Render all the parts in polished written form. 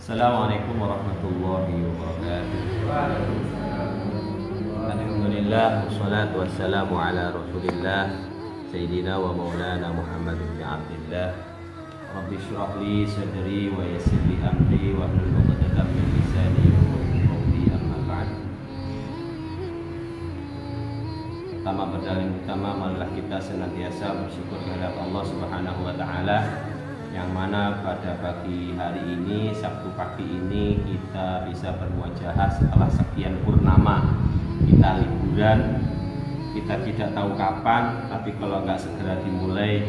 Assalamualaikum warahmatullahi wabarakatuh. Alhamdulillah, wassalatu wassalamu ala rasulillah Sayyidina wa maulana Muhammad bin Abdillah. Rabbi syrah li sadri wa yassir li amri wa hlul 'uqdatam min lisani yafqahu qawli, amma ba'd. Pertama, marilah kita senantiasa bersyukur kepada Allah Subhanahu wa taala, yang mana pada pagi hari ini, Sabtu pagi ini, kita bisa bermuajahah setelah sekian purnama. Kita liburan, kita tidak tahu kapan, tapi kalau nggak segera dimulai,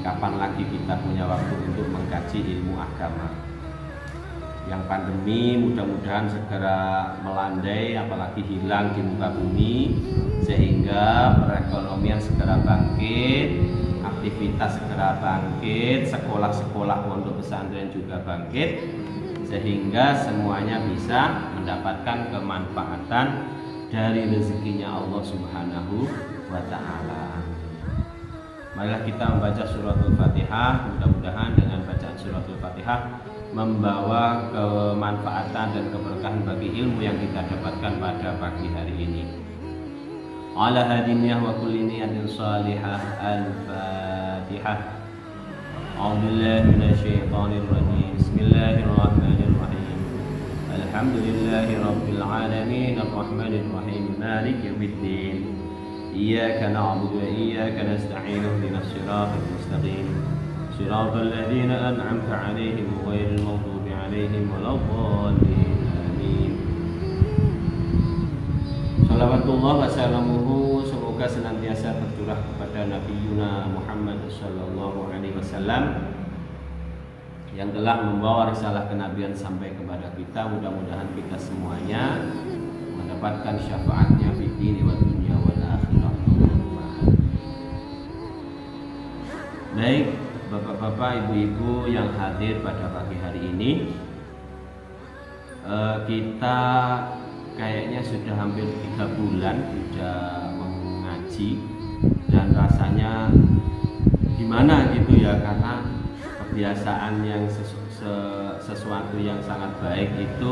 kapan lagi kita punya waktu untuk mengkaji ilmu agama. Yang pandemi mudah-mudahan segera melandai, apalagi hilang di muka bumi, sehingga perekonomian segera bangkit, aktivitas segera bangkit, sekolah-sekolah pondok pesantren juga bangkit, sehingga semuanya bisa mendapatkan kemanfaatan dari rezekinya Allah Subhanahu wa ta'ala. Marilah kita membaca suratul Fatihah. Mudah-mudahan dengan bacaan suratul Fatihah membawa kemanfaatan dan keberkahan bagi ilmu yang kita dapatkan pada pagi hari ini. Ala hadiniyah wa kulli niyatin salihah. Al-Fatihah. A'udzubillahi minasyaitonir rajim. Bismillahirrahmanirrahim. Alhamdulillahi rabbil alamin, arrahmanir rahim, maliki yaumiddin. Iyyaka na'budu wa iyyaka nasta'in, ihdinas siratal mustaqim. Siratal ladzina an'amta 'alaihim ghairil maghdubi 'alaihim waladdallin. Amin. Salawatullah wa salamuhu, semoga senantiasa tercurah kepada Nabiyyuna Muhammad sallallahu alaihi wasallam yang telah membawa risalah kenabian sampai kepada kita. Mudah-mudahan kita semuanya mendapatkan syafaatnya fid dini wad dunya wal akhirah. Baik, bapak-bapak, ibu-ibu yang hadir pada pagi hari ini, kita kayaknya sudah hampir 3 bulan sudah mengaji, dan rasanya gimana gitu ya, karena kebiasaan yang sesuatu yang sangat baik itu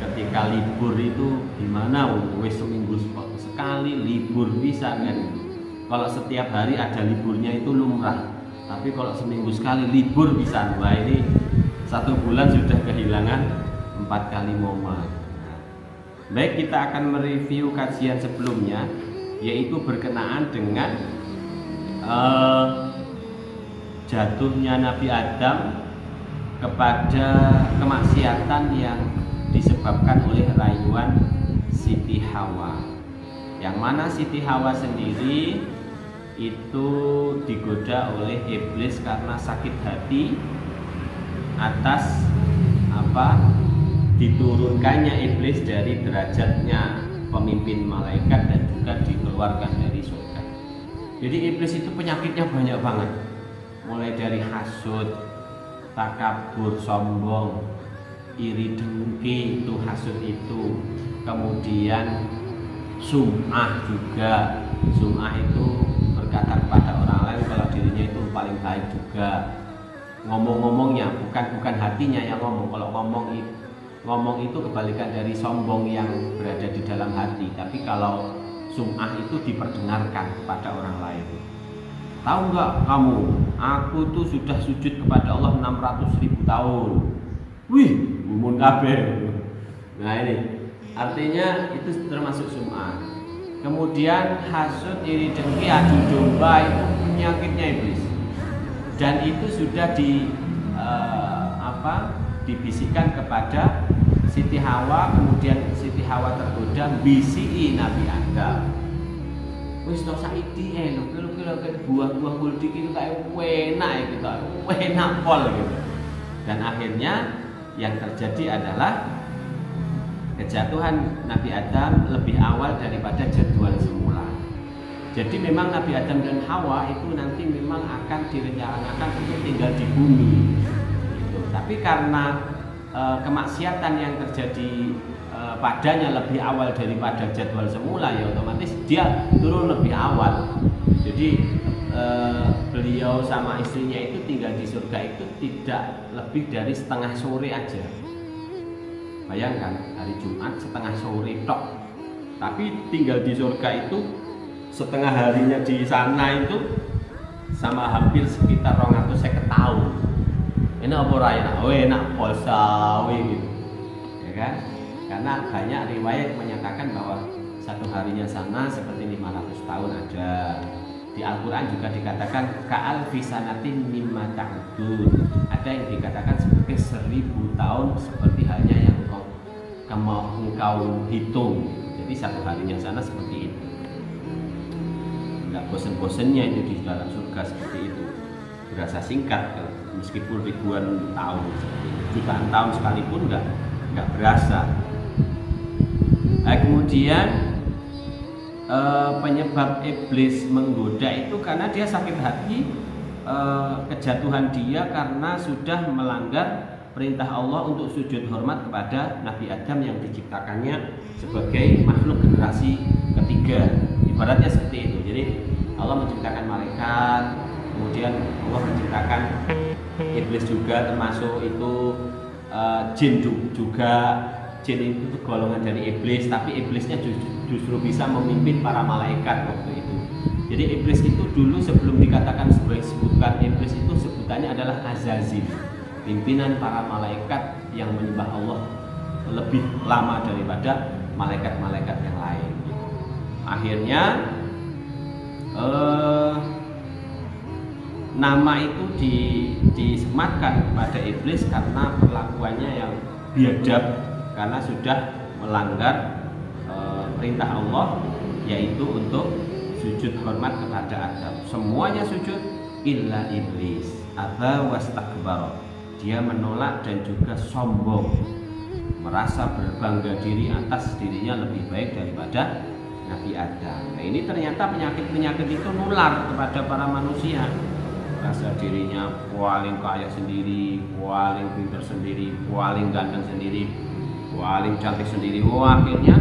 ketika libur itu gimana, wes seminggu sekali libur bisa kan. Kalau setiap hari ada liburnya itu lumrah, tapi kalau seminggu sekali libur bisa. Wah, ini 1 bulan sudah kehilangan 4 kali momen. Baik, kita akan mereview kajian sebelumnya, yaitu berkenaan dengan jatuhnya Nabi Adam kepada kemaksiatan yang disebabkan oleh rayuan Siti Hawa, yang mana Siti Hawa sendiri itu digoda oleh iblis karena sakit hati atas diturunkannya iblis dari derajatnya pemimpin malaikat dan juga dikeluarkan dari surga. Jadi iblis itu penyakitnya banyak banget, mulai dari hasud, takabur, sombong, iri dengki, itu hasud itu, kemudian sum'ah juga. Sum'ah itu berkata kepada orang lain kalau dirinya itu paling baik juga. Ngomong-ngomongnya bukan hatinya yang ngomong. Kalau ngomong itu kebalikan dari sombong yang berada di dalam hati. Tapi kalau sum'ah itu diperdengarkan kepada orang lain. Tahu nggak kamu, aku tuh sudah sujud kepada Allah 600.000 tahun. Wih, bumun kabeh. Nah, ini artinya itu termasuk sum'ah. Kemudian hasud, iri dengki, adu domba, itu penyakitnya iblis. Dan itu sudah dibisikkan kepada Siti Hawa. Kemudian Siti Hawa tergoda bisi Nabi Adam. Wis to saiki lho buah-buah kuldik itu kayak enak ya, gitu. Enak pol gitu. Dan akhirnya yang terjadi adalah kejatuhan Nabi Adam lebih awal daripada jadwal semula. Jadi memang Nabi Adam dan Hawa itu nanti memang akan direncanakan untuk tinggal di bumi gitu. Tapi karena kemaksiatan yang terjadi padanya lebih awal daripada jadwal semula, ya otomatis dia turun lebih awal. Jadi beliau sama istrinya itu tinggal di surga itu tidak lebih dari setengah sore aja. Bayangkan hari Jumat setengah sore tok, tapi tinggal di surga itu setengah harinya di sana itu sama hampir sekitar 250 tahun. Ini apa raya? Oh enak polsawi gitu, ya kan? Karena banyak riwayat menyatakan bahwa satu harinya sana seperti 500 tahun ada. Di Al-Quran juga dikatakan ka'al fisanatin mimma ta'udun. Ada yang dikatakan sebagai 1000 tahun seperti halnya yang engkau hitung. Jadi satu harinya sana seperti itu. Enggak bosen-bosennya itu di dalam surga seperti itu. Berasa singkat meskipun ribuan tahun seperti itu. Jutaan tahun sekalipun enggak berasa. Kemudian penyebab iblis menggoda itu karena dia sakit hati, kejatuhan dia karena sudah melanggar perintah Allah untuk sujud hormat kepada Nabi Adam yang diciptakannya sebagai makhluk generasi ketiga. Ibaratnya seperti itu. Jadi Allah menciptakan malaikat, kemudian Allah menciptakan iblis juga, termasuk itu jin juga. Jin itu golongan dari iblis, tapi iblisnya justru bisa memimpin para malaikat waktu itu. Jadi iblis itu dulu sebelum dikatakan sebagai sebutan iblis itu sebutannya adalah Azazil, pimpinan para malaikat yang menyembah Allah lebih lama daripada malaikat-malaikat yang lain. Akhirnya nama itu disematkan kepada iblis karena perlakuannya yang biadab, karena sudah melanggar perintah Allah, yaitu untuk sujud hormat kepada Adam. Semuanya sujud illa iblis aba wastakbara. Dia menolak dan juga sombong, merasa berbangga diri atas dirinya lebih baik daripada Nabi Adam. Nah, ini ternyata penyakit-penyakit itu nular kepada para manusia. Rasa dirinya paling kaya sendiri, paling pintar sendiri, paling ganteng sendiri, paling cantik sendiri. Akhirnya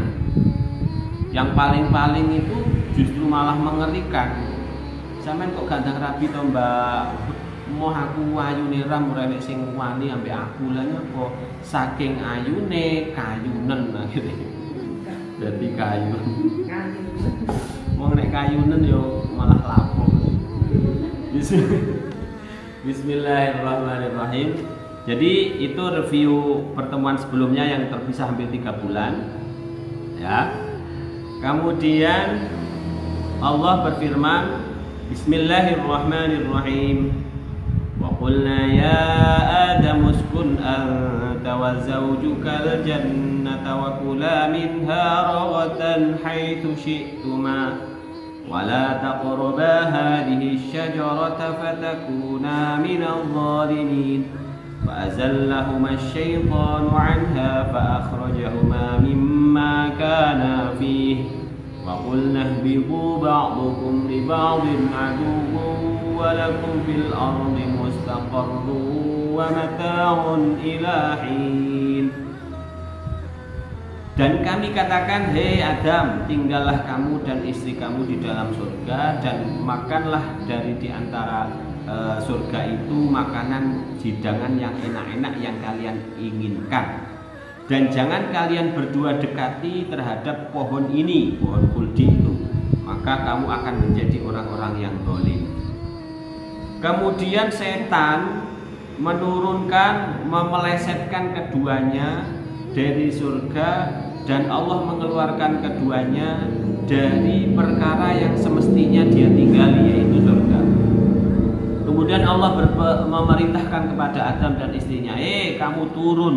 yang paling-paling itu justru malah mengerikan. Sampeyan kok ganteng rabi to, Mbak? Mau aku ayune ra mrene sing wani ambek aku lha nyapa? Saking ayune kayunen akhire. Dadi kayu. Wong nek kayunen yo malah lapo. Bismillahirrahmanirrahim. Jadi itu review pertemuan sebelumnya yang terpisah hampir 3 bulan. Ya. Kemudian Allah berfirman, Bismillahirrahmanirrahim. Wa qulna ya Adam uskun anta wa zawjukal jannata wa kula minha ragadan haitsu syi'tuma wa la taqraba hadhihi asy-syajarata fatakuna minadh dhalimin. فأزلهما الشيطان عنها فأخرجهما مما كانا فيه وقلنا اهبطوا بعضكم لبعض عدو ولكم في الأرض مستقر ومتاع إلى حين. Dan kami katakan, hei Adam, tinggallah kamu dan istri kamu di dalam surga dan makanlah dari di antara surga itu makanan hidangan yang enak-enak yang kalian inginkan, dan jangan kalian berdua dekati terhadap pohon ini, pohon kuldi itu, maka kamu akan menjadi orang-orang yang zalim. Kemudian setan menurunkan, memelesetkan keduanya dari surga, dan Allah mengeluarkan keduanya dari perkara yang semestinya dia tinggali, yaitu surga. Kemudian Allah memerintahkan kepada Adam dan istrinya, kamu turun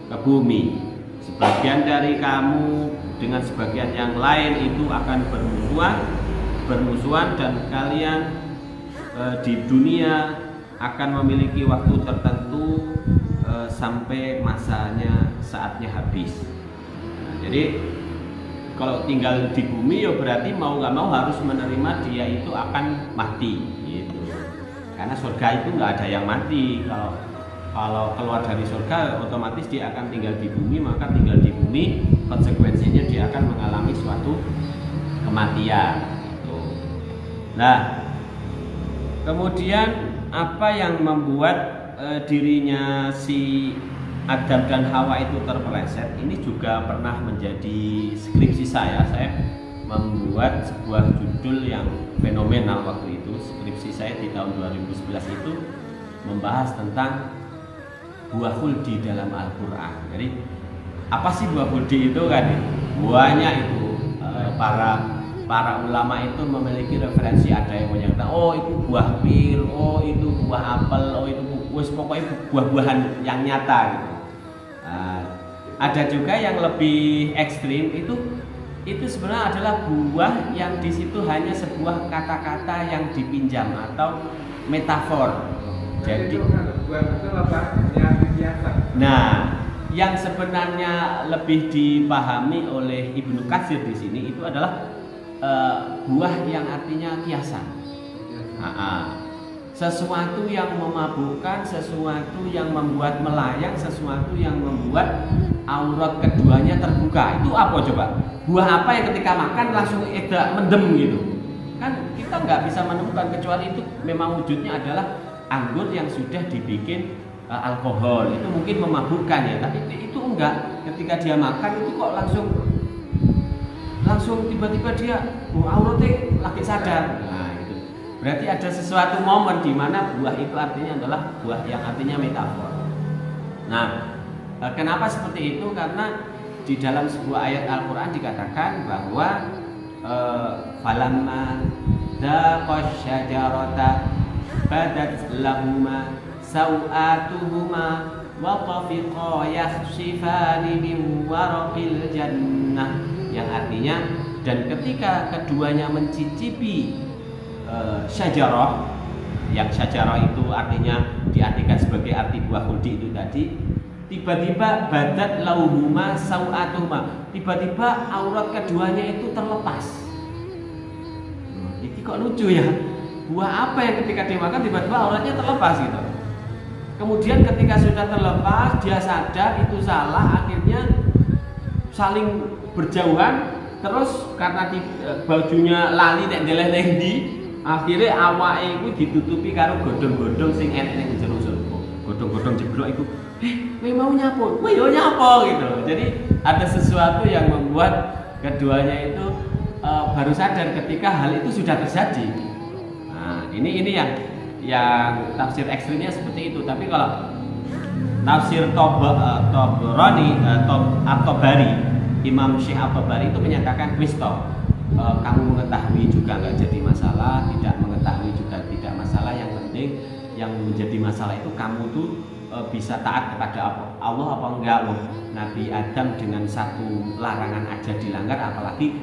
ke bumi. Sebagian dari kamu dengan sebagian yang lain itu akan bermusuhan dan kalian di dunia akan memiliki waktu tertentu sampai masanya, saatnya habis. Nah, jadi kalau tinggal di bumi ya berarti mau nggak mau harus menerima dia itu akan mati gitu. Karena surga itu nggak ada yang mati. Kalau keluar dari surga otomatis dia akan tinggal di bumi, maka tinggal di bumi konsekuensinya dia akan mengalami suatu kematian gitu. Nah, kemudian apa yang membuat dirinya si Adam dan Hawa itu terpeleset, ini juga pernah menjadi skripsi saya. Saya membuat sebuah judul yang fenomenal waktu itu. Skripsi saya di tahun 2011 itu membahas tentang buah khuldi dalam Al-Quran. Jadi apa sih buah khuldi itu kan? Buahnya itu para ulama itu memiliki referensi. Ada yang menyatakan oh itu buah pir, oh itu buah apel, oh itu pokoknya buah-buahan yang nyata gitu. Ada juga yang lebih ekstrim, itu sebenarnya adalah buah yang di situ hanya sebuah kata-kata yang dipinjam atau metafor. Jadi nah, yang sebenarnya lebih dipahami oleh Ibnu Katsir di sini itu adalah buah yang artinya kiasan. Sesuatu yang memabukkan, sesuatu yang membuat melayang, sesuatu yang membuat aurat keduanya terbuka. Itu apa coba? Buah apa yang ketika makan langsung mendem gitu? Kan kita nggak bisa menemukan, kecuali itu memang wujudnya adalah anggur yang sudah dibikin alkohol. Itu mungkin memabukkan ya, tapi itu enggak. Ketika dia makan itu kok langsung tiba-tiba dia auratnya lagi sadar. Nah, itu berarti ada sesuatu momen di mana buah itu artinya adalah buah yang artinya metafor. Nah, kenapa seperti itu? Karena di dalam sebuah ayat Al-Quran dikatakan bahwa falamma dzaqash syajarata badat lahuma sawatuhuma wa tafiqa yakhsifani min waraqil jannah, yang artinya dan ketika keduanya mencicipi syajarah, yang syajarah itu artinya diartikan sebagai arti buah khuldi itu tadi, tiba-tiba badat lauhuma sawatuhuma, tiba-tiba aurat keduanya itu terlepas. Ini kok lucu ya, buah apa yang ketika dimakan tiba-tiba auratnya terlepas gitu. Kemudian ketika sudah terlepas dia sadar itu salah, akhirnya saling berjauhan. Terus karena bajunya lali nek ndeleh ndi, akhirnya awake iku ditutupi karo godhong-godhong sing enek ning jero surga. Godhong-godhong jeblok iku, kowe mau nyapo? Kowe yo nyapo gitu. Jadi ada sesuatu yang membuat keduanya itu baru sadar ketika hal itu sudah terjadi. Nah, ini yang tafsir ekstrimnya seperti itu. Tapi kalau tafsir Tabrani atau Bari, Imam Syekh At-Tabari itu menyatakan wisto, kamu mengetahui juga nggak jadi masalah, tidak mengetahui juga tidak masalah. Yang penting yang menjadi masalah itu kamu tuh bisa taat kepada Allah apa enggak. Loh, Nabi Adam dengan satu larangan aja dilanggar, apalagi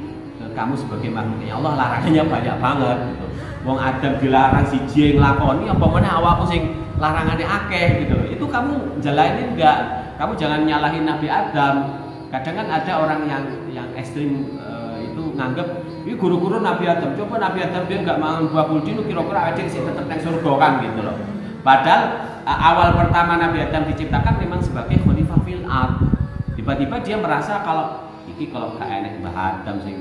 kamu sebagai makhluknya Allah larangannya banyak banget gitu. Wong Adam dilarang siji nglakoni, apa meneh awakmu sing larangannya akeh gitu. Itu kamu jalanin enggak? Kamu jangan nyalahin Nabi Adam. Kadang kan ada orang yang ekstrim itu nganggep ini guru-guru Nabi Adam. Coba Nabi Adam dia nggak mangan buah khuldi, kira-kira ada sih tetap nang surga kan gitu loh. Padahal awal pertama Nabi Adam diciptakan memang sebagai khalifah fil ard. Tiba-tiba dia merasa kalau gak enak Mbah Adam sing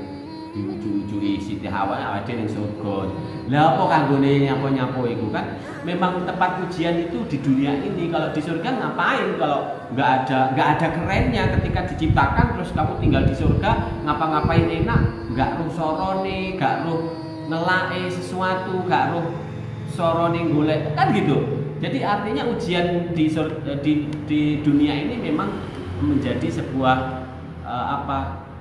diuju-uju Siti Hawa ada ning surga. Lah apa kanggone nyapo-nyapo iku kan? Memang tempat ujian itu di dunia ini. Kalau di surga ngapain? Kalau nggak ada kerennya ketika diciptakan terus kamu tinggal di surga ngapa-ngapain enak? Nggak ruh sorone, nggak ruh ngelake sesuatu, nggak ruh sorone golek kan gitu. Jadi artinya ujian di dunia ini memang menjadi sebuah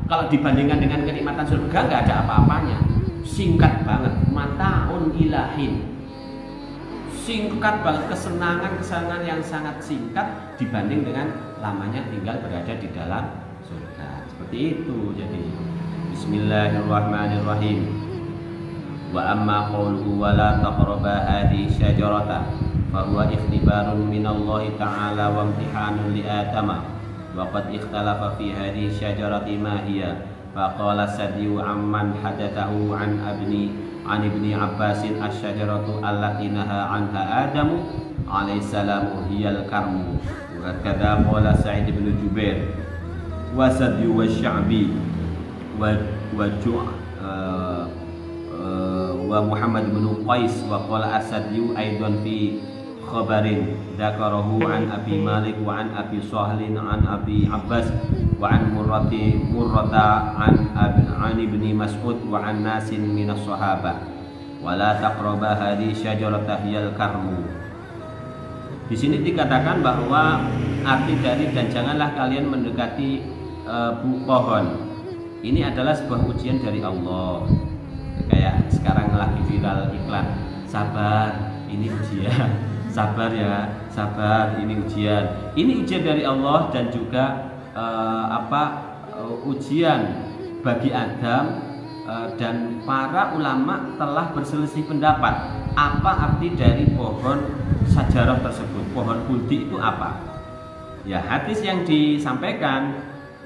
kalau dibandingkan dengan kenikmatan surga nggak ada apa-apanya. Singkat banget, mataun ilahin. Singkat banget, kesenangan yang sangat singkat dibanding dengan lamanya tinggal berada di dalam surga. Seperti itu. Jadi bismillahirrahmanirrahim. Wa amma qawluhu wa la taqraba hadhihi syajarata fa huwa ikhtibarun minallahi ta'ala wa imtihanun li Adama. وقد اختلف في هذه الشجرة ما هي فقال السدي عمن حدثه عن ابن عباس الشجرة التي نهى عنها آدم عليه السلام هي الكرم وكذا قال سعيد بن جبير والسدي والشعبي ومحمد بن قيس وقال السدي أيضا في khabarin dzakarahu an Abi Malik wa an Abi Shahlin an Abi Abbas wa an Murrata an Ibni Mas'ud wa an nasin minas sahabah wala taqraba hadhihi syajarata hiyal karmu. Di sini dikatakan bahwa arti dari dan janganlah kalian mendekati pohon. Ini adalah sebuah ujian dari Allah. Kayak sekarang lagi viral iklan, sabar, ini ujian. Sabar ya, sabar, ini ujian. Ini ujian dari Allah dan juga ujian bagi Adam, dan para ulama telah berselisih pendapat apa arti dari pohon sajarah tersebut. Pohon khuldi itu apa? Ya, hadis yang disampaikan,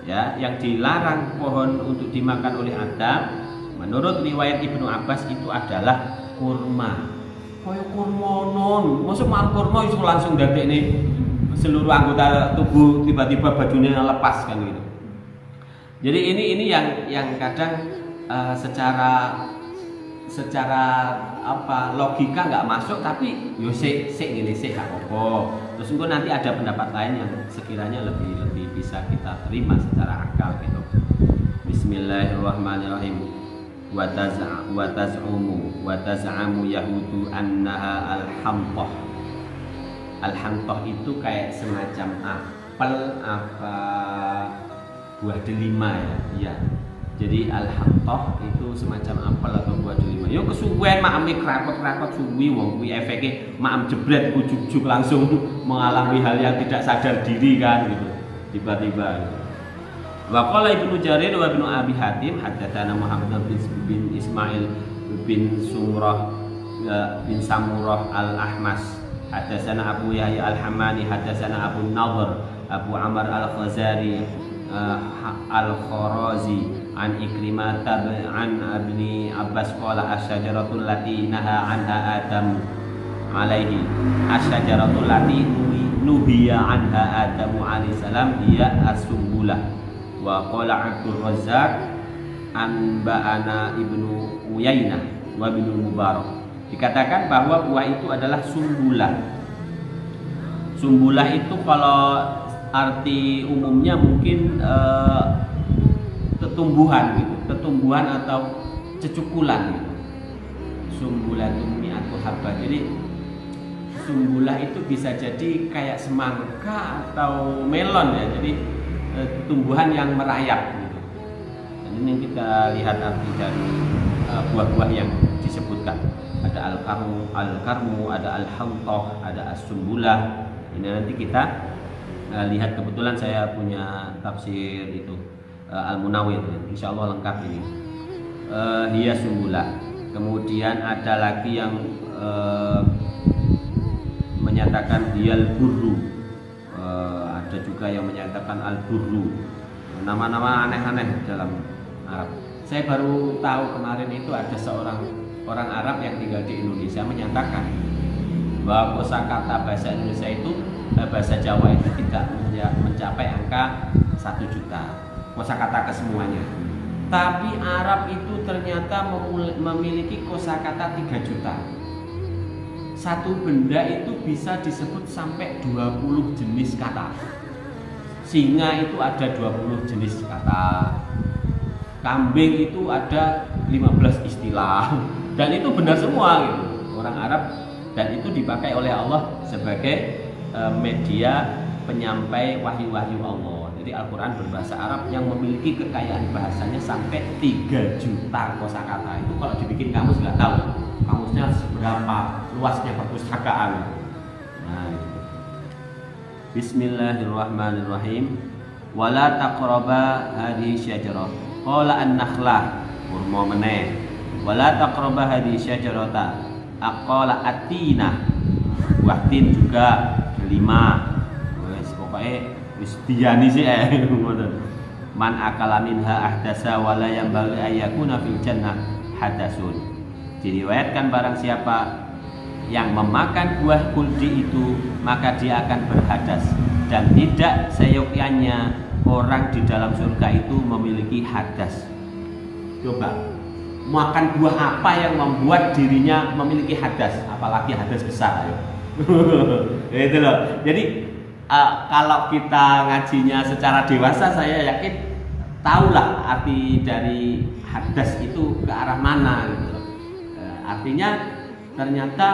ya, yang dilarang pohon untuk dimakan oleh Adam, menurut riwayat Ibnu Abbas itu adalah kurma. Kaya kurma non, masuk makan kurma itu langsung dadek nih seluruh anggota tubuh tiba-tiba bajunya lepas kan gitu. Jadi ini yang kadang secara logika nggak masuk, tapi yo sik gini sik gak apa. Terus engko nanti ada pendapat lain yang sekiranya lebih bisa kita terima secara akal gitu. Bismillahirrahmanirrahim. Wa taz'amu yahudu annaha al-hamtah. Al-hamtah itu kayak semacam apel apa buah delima ya. Jadi al-hamtah itu semacam apel atau buah delima. Yo kesuwen maame krakot-krakot suwi wong kuwi efeke maam jebret ujug-ujug langsung mengalami hal yang tidak sadar diri kan gitu. Tiba-tiba. Wa qala Ibnu Jarir wa Ibnu Abi Hatim haddatsana Muhammad bin Ismail bin Sumrah bin Samurah al-Ahmas haddatsana Abu Yahya al-Hamani haddatsana Abu Nadhr Abu Amr al-Khazari al-Kharazi an Ikrimah an Ibni Abbas qala asy-syajaratul lati naha anha Adam alaihi asy-syajaratul lati nuhiya anha Adam alaihi salam hiya as-sumbulah. Wa qala Abdul Razzaq an ba'ana Ibnu Uyainah wa Ibnu Mubarak. Dikatakan bahwa buah itu adalah sumbulah. Sumbulah itu kalau arti umumnya mungkin tetumbuhan gitu, tetumbuhan atau cecukulan gitu. Sumbulatun mi'atu habba. Jadi sumbulah itu bisa jadi kayak semangka atau melon ya. Jadi tumbuhan yang merayap gitu. Dan ini kita lihat arti dari buah-buah yang disebutkan. Ada al-karmu, ada al-hamtah, ada as-sumbulah. Ini nanti kita lihat, kebetulan saya punya tafsir itu Al-Munawwir, insya Allah lengkap ini. Hiya sumbulah. Kemudian ada lagi yang menyatakan hiyal burru. Ada juga yang menyatakan al-burru. Nama-nama aneh-aneh dalam Arab. Saya baru tahu kemarin itu ada seorang orang Arab yang tinggal di Indonesia menyatakan bahwa kosakata bahasa Indonesia itu, bahasa Jawa itu tidak mencapai angka 1 juta kosakata kesemuanya. Tapi Arab itu ternyata memiliki kosakata 3 juta. Satu benda itu bisa disebut sampai 20 jenis kata. Singa itu ada 20 jenis kata. Kambing itu ada 15 istilah. Dan itu benar semua gitu. Orang Arab, dan itu dipakai oleh Allah sebagai media penyampai wahyu-wahyu Allah. Jadi Al-Quran berbahasa Arab yang memiliki kekayaan bahasanya sampai 3 juta kosakata. Itu kalau dibikin kamus nggak tahu kamusnya seberapa luasnya perpustakaan. Nah, Bismillahirrahmanirrahim. Wala taqraba hadhihi syajarah. Qala an-nakhlah, kurma meneh. Wala taqraba hadhihi syajarata. Aqala atina. Wahtin juga kelima. Wes pokoke wis diyani sih ngoten. Man akala minha ahdasa wala yanbaghi ayyakuna fil jannah hadasun. Diriwayatkan barang siapa yang memakan buah kuldi itu, maka dia akan berhadas, dan tidak seyogyanya orang di dalam surga itu memiliki hadas. Coba makan buah apa yang membuat dirinya memiliki hadas, apalagi hadas besar. Itu loh. Jadi kalau kita ngajinya secara dewasa, saya yakin tahulah arti dari hadas itu ke arah mana gitu. Artinya ternyata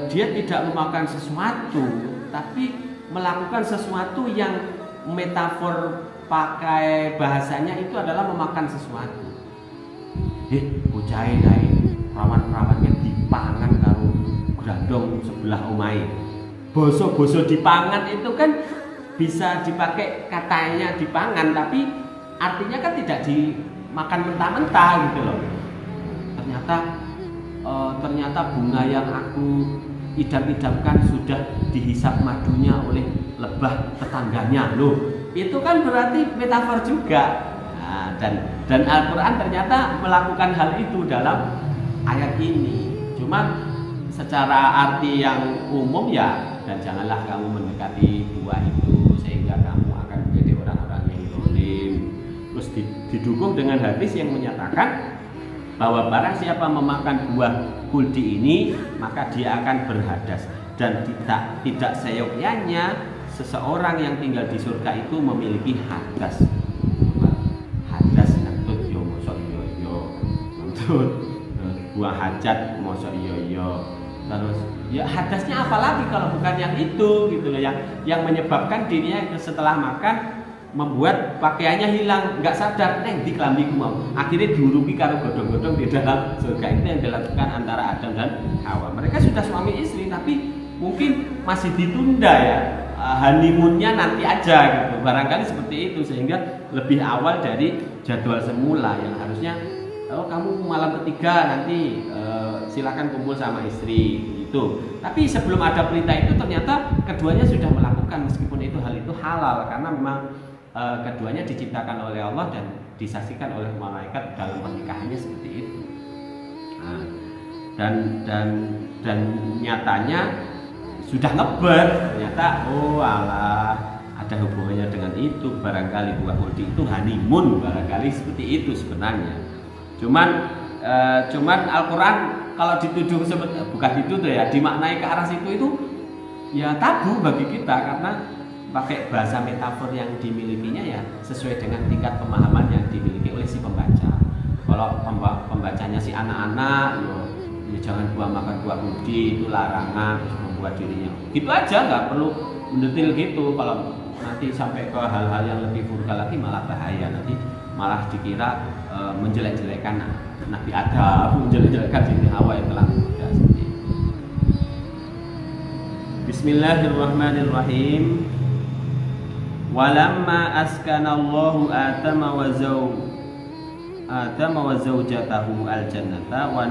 dia tidak memakan sesuatu, tapi melakukan sesuatu yang metafor pakai bahasanya itu adalah memakan sesuatu. Bocah lain perawan-perawan yang dipangan karo grandong sebelah omahe. Boso-boso dipangan itu kan bisa dipakai katanya dipangan, tapi artinya kan tidak dimakan mentah-mentah gitu loh. Ternyata bunga yang aku idam-idamkan sudah dihisap madunya oleh lebah tetangganya loh. Itu kan berarti metafor juga. Nah, dan Al-Quran ternyata melakukan hal itu dalam ayat ini. Cuma secara arti yang umum ya, dan janganlah kamu mendekati buah itu sehingga kamu akan menjadi orang-orang yang zalim. Terus didukung dengan hadis yang menyatakan bahwa barang siapa memakan buah kuldi ini maka dia akan berhadas, dan tidak seyogyanya seseorang yang tinggal di surga itu memiliki hadas. Hadas nentut yo mosok yo nentut buah hajat mosok yo. Terus ya hadasnya apalagi kalau bukan yang itu gitu loh, yang menyebabkan dirinya setelah makan membuat pakaiannya hilang, nggak sadar di kelambiku mau, akhirnya diurupi karo godong-godong di dalam surga. Itu yang dilakukan antara Adam dan Hawa. Mereka sudah suami istri tapi mungkin masih ditunda ya, honeymoonnya nanti aja gitu, barangkali seperti itu, sehingga lebih awal dari jadwal semula yang harusnya kamu malam ketiga nanti silakan kumpul sama istri itu. Tapi sebelum ada perintah itu ternyata keduanya sudah melakukan, meskipun itu hal itu halal karena memang keduanya diciptakan oleh Allah dan disaksikan oleh malaikat dalam pernikahannya seperti itu. Nah, dan nyatanya sudah ngeber, ternyata alah ada hubungannya dengan itu, barangkali buah kuldi itu honeymoon, barangkali seperti itu sebenarnya. Cuman Al-Quran kalau dituduh bukan itu tuh ya, dimaknai ke arah situ itu ya tabu bagi kita karena pakai bahasa metafor yang dimilikinya ya sesuai dengan tingkat pemahaman yang dimiliki oleh si pembaca. Kalau pembacanya si anak-anak, ya jangan makan buah kuldi, itu larangan, terus membuat dirinya gitu aja, nggak perlu mendetil gitu. Kalau nanti sampai ke hal-hal yang lebih vulgar lagi malah bahaya, nanti malah dikira menjelek-jelekan Nabi Adam, menjelek-jelekan Siti Hawa yang telah bekerja seperti itu. Bismillahirrahmanirrahim. Walamma askanallahu Adama wa zawjatahu al-jannata wa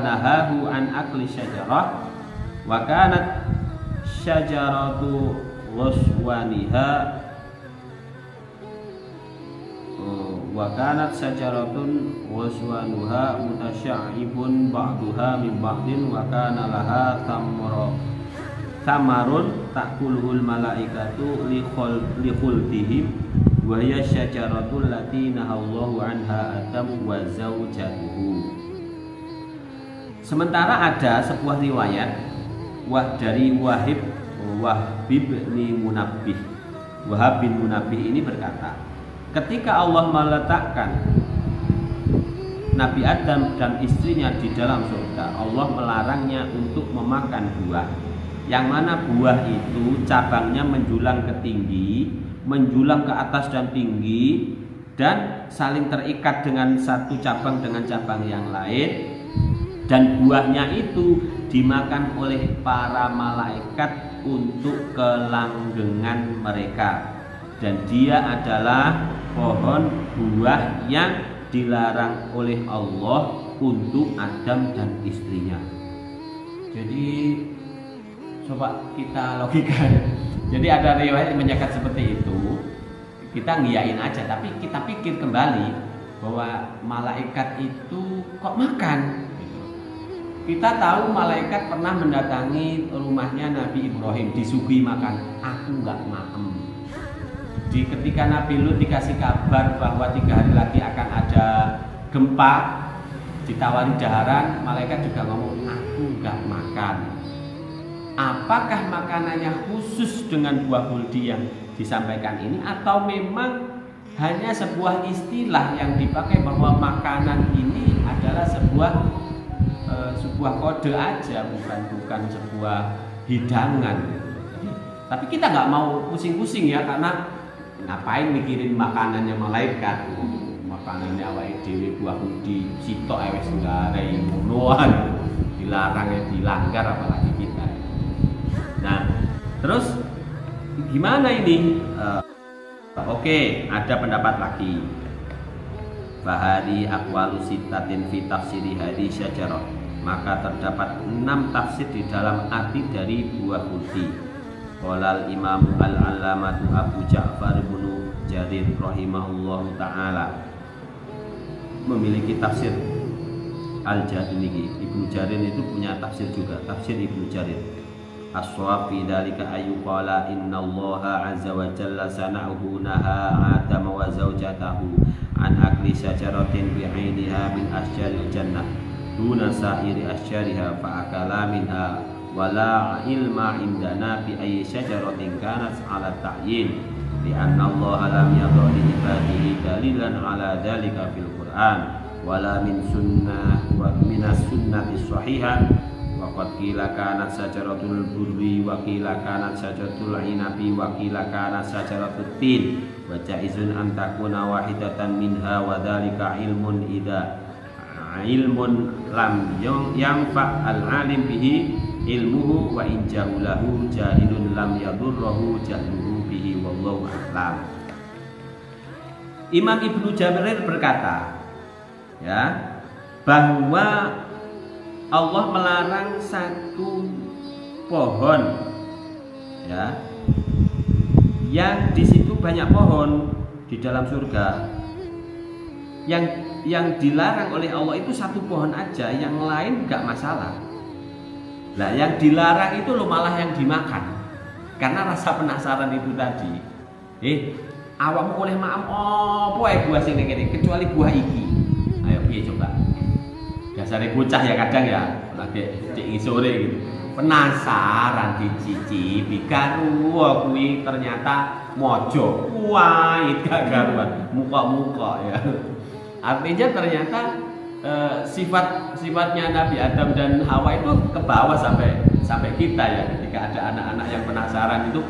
nahahu an akli syajarah wa kanat syajaratu ghuswaniha wa kanat syajaratun ghuswanuha mutasya'ibun ba'duha min ba'din wa kana laha samarun ta'kuluhul malaikatu li khultihim wa hiya syajaratul lati nahallahu anha Adam wa zawjatuhu. Sementara ada sebuah riwayat dari Wahab bin Munabbih ini berkata, ketika Allah meletakkan Nabi Adam dan istrinya di dalam surga, Allah melarangnya untuk memakan buah, yang mana buah itu cabangnya menjulang ke tinggi, menjulang ke atas dan tinggi, dan saling terikat dengan satu cabang dengan cabang yang lain, dan buahnya itu dimakan oleh para malaikat untuk kelanggengan mereka, dan dia adalah pohon buah yang dilarang oleh Allah untuk Adam dan istrinya. Jadi coba kita logika. Jadi ada riwayat yang menyatakan seperti itu, kita ngiyain aja, tapi kita pikir kembali bahwa malaikat itu kok makan. Kita tahu malaikat pernah mendatangi rumahnya Nabi Ibrahim, disuguhi makan, aku nggak maem. Ketika Nabi Lut dikasih kabar bahwa 3 hari lagi akan ada gempa, ditawari daharan, malaikat juga ngomong, aku nggak makan. apakah makanannya khusus dengan buah huldi yang disampaikan ini, atau memang hanya sebuah istilah yang dipakai bahwa makanan ini adalah sebuah kode aja, bukan sebuah hidangan gitu. Tapi kita nggak mau pusing-pusing ya, karena ngapain mikirin makanannya malaikat, makanannya awake dhewe buah huldi sitok wis nggarai ngonoan, dilarang ya dilanggar apalagi kita. Nah, terus gimana ini? Oke, ada pendapat lagi. Bahari aqwalu sittatin fi tafsiri hadhi syajarah. Maka terdapat 6 tafsir di dalam arti dari buah huldi. Qala al-Imam al-Allamatu Abu Ja'far bin Jarir rahimahullahu taala memiliki tafsir Al-Jarir ini. Ibnu Jarir itu punya tafsir juga, tafsir Ibnu Jarir. As-shawab fi dzalika ayyuqala innallaha azza wa jalla sana'uhu naha Adam wa zawjatahu an akli syajaratin bi'ainiha min asjaril jannah duna sa'iri asyariha fa akala minha wala ilma indana bi ayyi syajaratin kanat ala ta'yin li anna Allah lam yadha li ibadihi dalilan ala dzalika fil Qur'an wala min sunnah wa minas sunnati shahihah wa qad qila kanat syajaratul burri wa qila kanat syajaratul inabi wa qila kanat syajaratul tin wa jaizun an takuna wahidatan minha wa dzalika ilmun lam yanfa al-alim bihi ilmuhu wa in jahulahu jahilun lam yadurruhu jahluhu bihi wallahu a'lam. Imam Ibnu Jarir berkata ya, bahwa Allah melarang satu pohon ya, yang di situ banyak pohon di dalam surga. Yang dilarang oleh Allah itu satu pohon aja, yang lain nggak masalah. Nah, yang dilarang itu loh malah yang dimakan, karena rasa penasaran itu tadi. Awakmu oleh maam opo buah sing ngene kecuali buah iki. Ayo piye coba. Dasare bocah ya kadang ya, lagi cek sore gitu. Penasaran dicicipi karo kuwi ternyata mojo. Wah, itu gak garuan. Muka-muka ya. Artinya ternyata sifatnya Nabi Adam dan Hawa itu ke bawah sampai kita ya, ketika ada anak-anak yang penasaran itu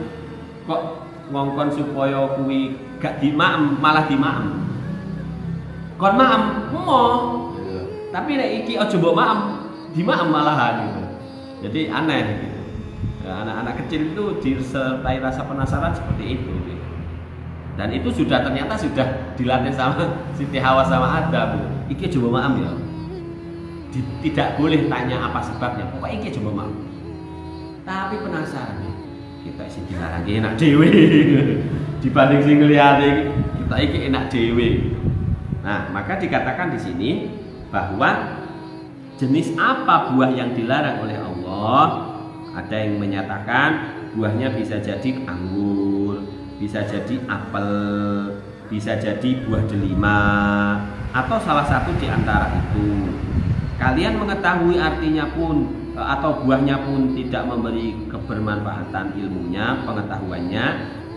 kok ngongkon supaya kuwi gak dimaem malah dimaem. Kon maem emoh. Tapi nek iki aja mbok maem, dimaem malahan gitu. Jadi aneh gitu. Anak-anak kecil itu disertai rasa penasaran seperti itu. Dan itu ternyata sudah dilatih sama Siti Hawa sama Adam. Iki coba maaf ya. Tidak boleh tanya apa sebabnya. Pokoknya iki coba maaf. Tapi penasaran ya. Kita isi dilarang enak dewe. Dibanding sing liyane kita iki enak dewe. Nah, maka dikatakan di sini bahwa jenis apa buah yang dilarang oleh Allah. Ada yang menyatakan buahnya bisa jadi anggur, bisa jadi apel, bisa jadi buah delima, atau salah satu di antara itu. Kalian mengetahui artinya pun atau buahnya pun tidak memberi kebermanfaatan ilmunya, pengetahuannya,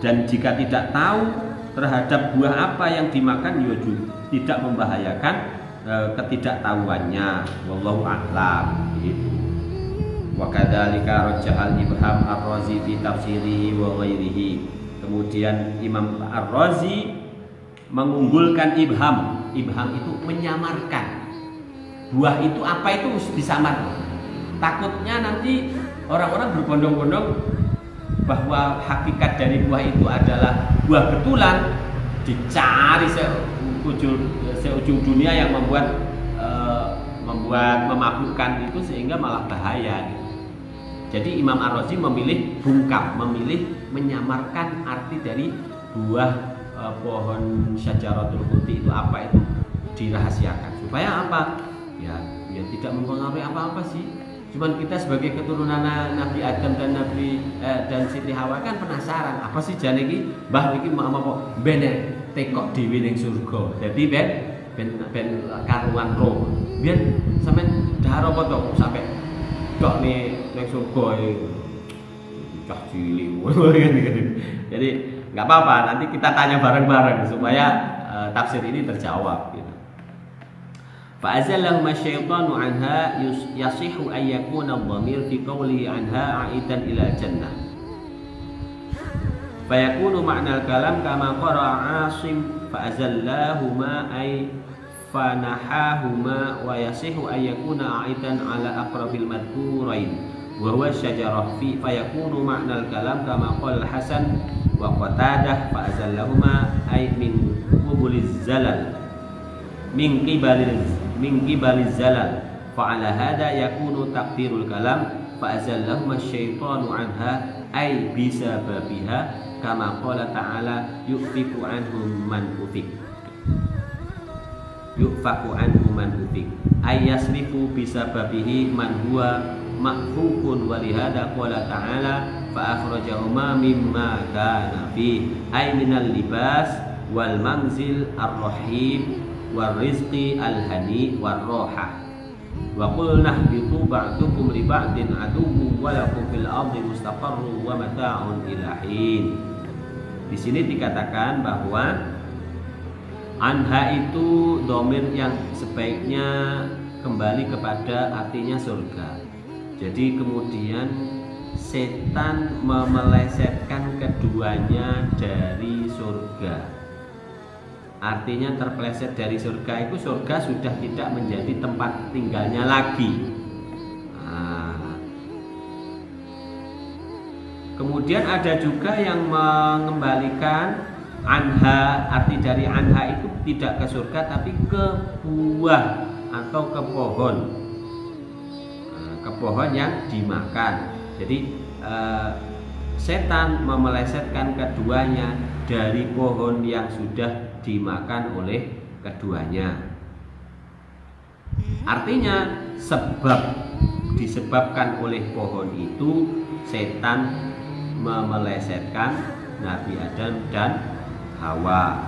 dan jika tidak tahu terhadap buah apa yang dimakan, ya tidak membahayakan ketidaktahuannya. Wallahu a'lam. Gitu. Wa kadzalika rajjahal Ibham Ar-Razi fi tafsirihi wa ghairihi. Kemudian Imam Ar-Razi mengunggulkan ibham. Ibham itu menyamarkan. Buah itu apa itu disamar. Takutnya nanti orang-orang berbondong-bondong bahwa hakikat dari buah itu adalah buah betulan, dicari seujung dunia yang membuat memabukkan itu sehingga malah bahaya gitu. Jadi Imam Ar-Razi memilih bungkam, memilih menyamarkan arti dari buah pohon syajaratul khuldi itu apa itu dirahasiakan supaya apa? Ya tidak mempengaruhi apa-apa sih. Cuman kita sebagai keturunan Nabi Adam dan dan Siti Hawa kan penasaran apa sih jane iki mbah iki mau apa ben tekok dhewe ning surga. Jadi ben karuan roh. Ben sampean dahar apa to sampai tok ning surga iki cah cilik. Jadi nggak apa-apa, nanti kita tanya bareng-bareng supaya tafsir ini terjawab gitu. Fa'azallahuma syaitanu anha yasihu an yakuna ad-dhamir fi qawlihi anha aidan ila jannah. Fayakunu ma'na al-kalam kama qara'a Asim fa'azallahuma ay fanahahuma wa yasihu an yakuna aidan ala aqrabil madhkurain wa huwa syajarah fi fayakunu ma'na al-kalam kama qala Hasan wa Qatadah fa'azallahuma ay min qubuliz zalal min qibaliz zalal fa'ala hada yakunu taqdirul kalam fa'azallahuma syaitanu anha ay bisababiha kama qala ta'ala yufaku anhum man ufik ay yasrifu bisababihi man huwa ma'fukun wa lihada qala ta'ala fa akhrajahuma mimma kana fi ay minal libas wal manzil ar-rahim war rizqi al-hani war roha wa qulna ihbitu ba'dukum li ba'din aduwwun wa lakum fil ardi mustaqarrun wa mata'un ila hin. Di sini dikatakan bahwa anha itu dhamir yang sebaiknya kembali kepada artinya surga. Jadi kemudian setan memelesetkan keduanya dari surga. Artinya terpeleset dari surga itu surga sudah tidak menjadi tempat tinggalnya lagi. Kemudian ada juga yang mengembalikan anha, arti dari anha itu tidak ke surga tapi ke buah atau ke pohon. Ke pohon yang dimakan. Jadi setan memelesetkan keduanya dari pohon yang sudah dimakan oleh keduanya. Artinya disebabkan oleh pohon itu setan memelesetkan Nabi Adam dan Hawa,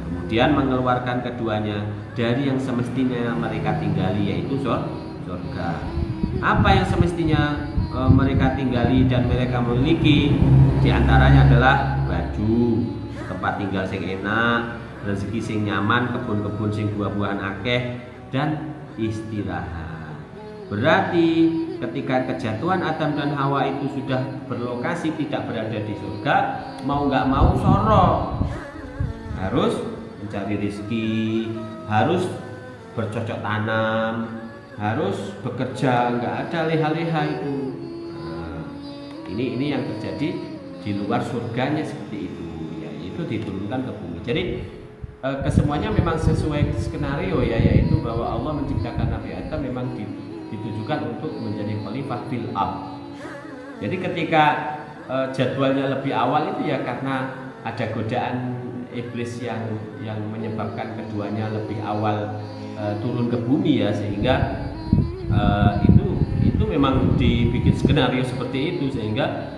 kemudian mengeluarkan keduanya dari yang semestinya mereka tinggali, yaitu surga. Apa yang semestinya mereka tinggali dan mereka memiliki, diantaranya adalah baju, tempat tinggal sing enak, rezeki sing nyaman, kebun-kebun sing buah-buahan akeh, dan istirahat. Berarti ketika kejatuhan Adam dan Hawa itu sudah berlokasi tidak berada di surga, mau nggak mau soro, harus mencari rezeki, harus bercocok tanam, harus bekerja, nggak ada leha-leha itu. Ini yang terjadi di luar surganya seperti itu, yaitu diturunkan ke bumi. Jadi kesemuanya memang sesuai skenario ya, yaitu bahwa Allah menciptakan Nabi Adam memang ditujukan untuk menjadi khalifah fil ardh. Jadi ketika jadwalnya lebih awal itu ya karena ada godaan iblis yang menyebabkan keduanya lebih awal turun ke bumi ya, sehingga itu memang dibikin skenario seperti itu sehingga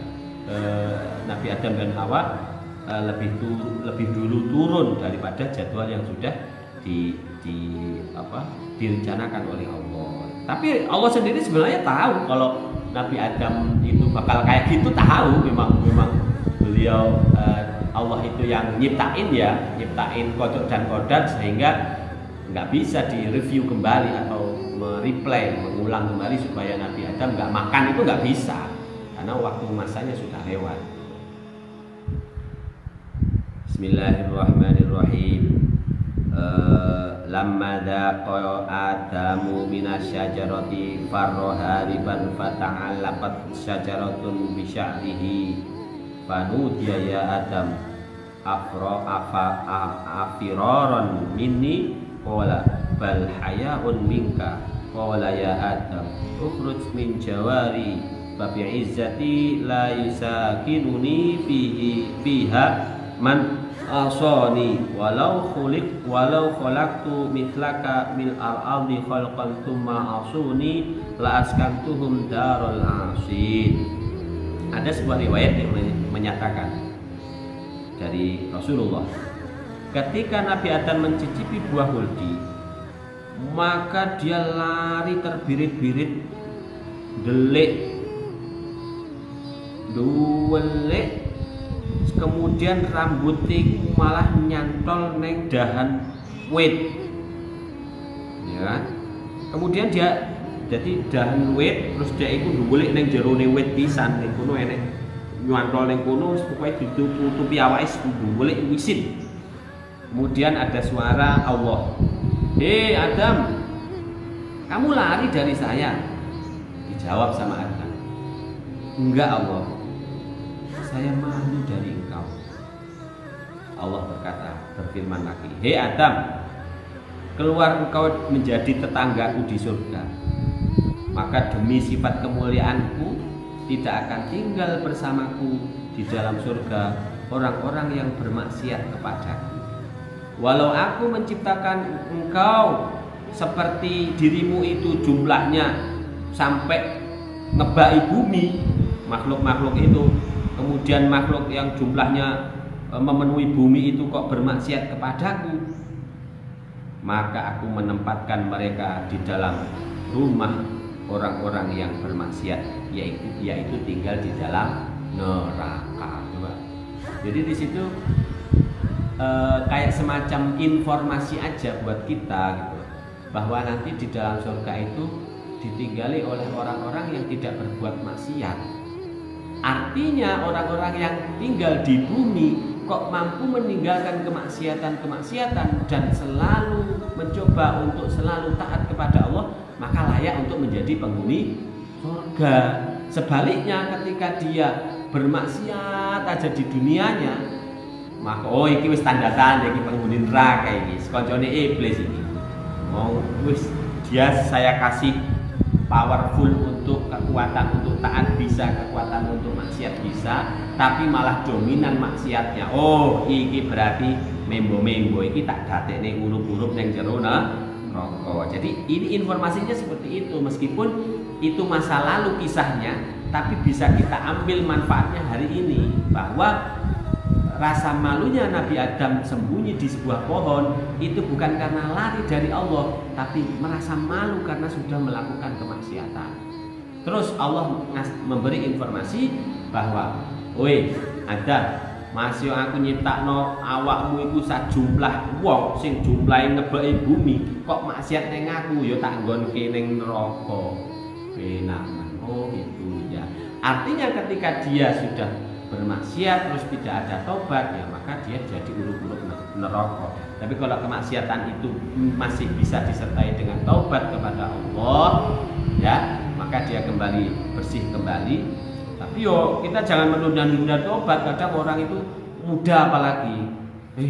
Nabi Adam dan Hawa lebih dulu turun daripada jadwal yang sudah direncanakan oleh Allah. Tapi Allah sendiri sebenarnya tahu kalau Nabi Adam itu bakal kayak gitu, tahu memang beliau Allah itu yang nyiptain kodok dan kodat, sehingga nggak bisa direview kembali atau mengulang kembali supaya Nabi Adam nggak makan, itu nggak bisa karena waktu masanya sudah lewat. Bismillahirrahmanirrahim. Lamma dhaqa Adamu minasyajarati farrohariban fata'allaqat syajaratun bisya'rihi fanudiya ya Adam afiraran minni qala bal haya'un minka qala ya Adam ukhruj min jawari fa bi'izzati la yusakinuni fiha man asani walau khalaqtu mithlaka mil al-ardi khalqan thumma asuni la askantuhum darul asin. Ada sebuah riwayat yang menyatakan dari Rasulullah, ketika Nabi Adam mencicipi buah huldi, maka dia lari terbirit-birit, delik, duwelik, kemudian rambutnya malah nyantol neng dahan wit, ya kan? Kemudian dia jadi dahan wit, terus dia itu duwelik neng jerone wit pisan, neng kono enek nyantol neng kono, supaya ditutupi awake duwelik wisin. Kemudian ada suara Allah, "Hei Adam, kamu lari dari saya?" Dijawab sama Adam, "Enggak Allah, saya malu dari engkau." Allah berfirman lagi, "Hei Adam, keluar engkau menjadi tetanggaku di surga. Maka demi sifat kemuliaanku tidak akan tinggal bersamaku di dalam surga orang-orang yang bermaksiat kepadaku. Walau aku menciptakan engkau seperti dirimu itu jumlahnya sampai ngebaki bumi, makhluk-makhluk itu, kemudian makhluk yang jumlahnya memenuhi bumi itu kok bermaksiat kepadaku, maka aku menempatkan mereka di dalam rumah orang-orang yang bermaksiat, yaitu tinggal di dalam neraka." Coba. Jadi di situ kayak semacam informasi aja buat kita gitu, bahwa nanti di dalam surga itu ditinggali oleh orang-orang yang tidak berbuat maksiat. Artinya orang-orang yang tinggal di bumi kok mampu meninggalkan kemaksiatan dan selalu mencoba untuk selalu taat kepada Allah, maka layak untuk menjadi penghuni surga. Sebaliknya ketika dia bermaksiat aja di dunianya, maka iki wis tanda-tanda iki penghuni neraka iki, koncone iblis iki. Mau wis dia saya kasih powerful untuk kekuatan untuk taat bisa, kekuatan untuk maksiat bisa, tapi malah dominan maksiatnya. Oh, iki berarti membo-membo iki tak dadekne urup-urup ning jero neraka. Jadi ini informasinya seperti itu, meskipun itu masa lalu kisahnya, tapi bisa kita ambil manfaatnya hari ini, bahwa rasa malunya Nabi Adam sembunyi di sebuah pohon itu bukan karena lari dari Allah, tapi merasa malu karena sudah melakukan kemaksiatan. Terus Allah memberi informasi bahwa, "Woi Adam, masih aku nyiptakno awakmu iku sajumlah wong sing jumlahe ngebeki bumi, kok maksiat ning aku ya tak nggonke ning neraka." Benar. Oh itu ya. Artinya ketika dia sudah bermaksiat terus tidak ada tobat, ya maka dia jadi urup-urup neraka. Tapi kalau kemaksiatan itu masih bisa disertai dengan taubat kepada Allah, ya maka dia kembali bersih kembali. Tapi yo kita jangan menunda-nunda tobat. Kadang orang itu muda apalagi,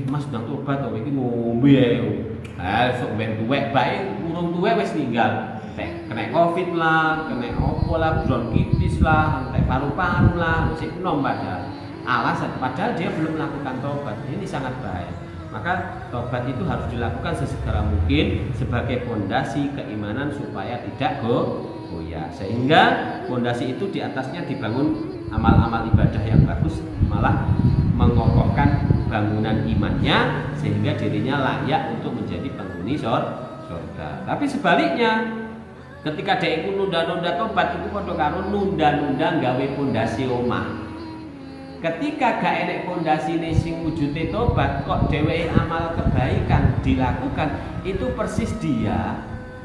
Mas sudah tobat kok iki ngombe ae. Sok ben tuwek bae, urung tuwek wis ninggal. Kena covid lah, kena opo lah, bronkitis lah, paru-paru lah, musik nom padahal alasan, padahal dia belum melakukan tobat. Ini sangat bahaya. Maka tobat itu harus dilakukan sesegera mungkin sebagai fondasi keimanan supaya tidak goyah, sehingga fondasi itu di atasnya dibangun amal-amal ibadah yang bagus, malah mengokohkan bangunan imannya sehingga dirinya layak untuk menjadi penghuni surga. Tapi sebaliknya, ketika dia ikut nunda-nunda tobat, itu padha karo nunda-nunda gawe pondasi omah. Ketika gak enek pondasine sing wujude tobat, kok dheweke amal kebaikan dilakukan, itu persis dia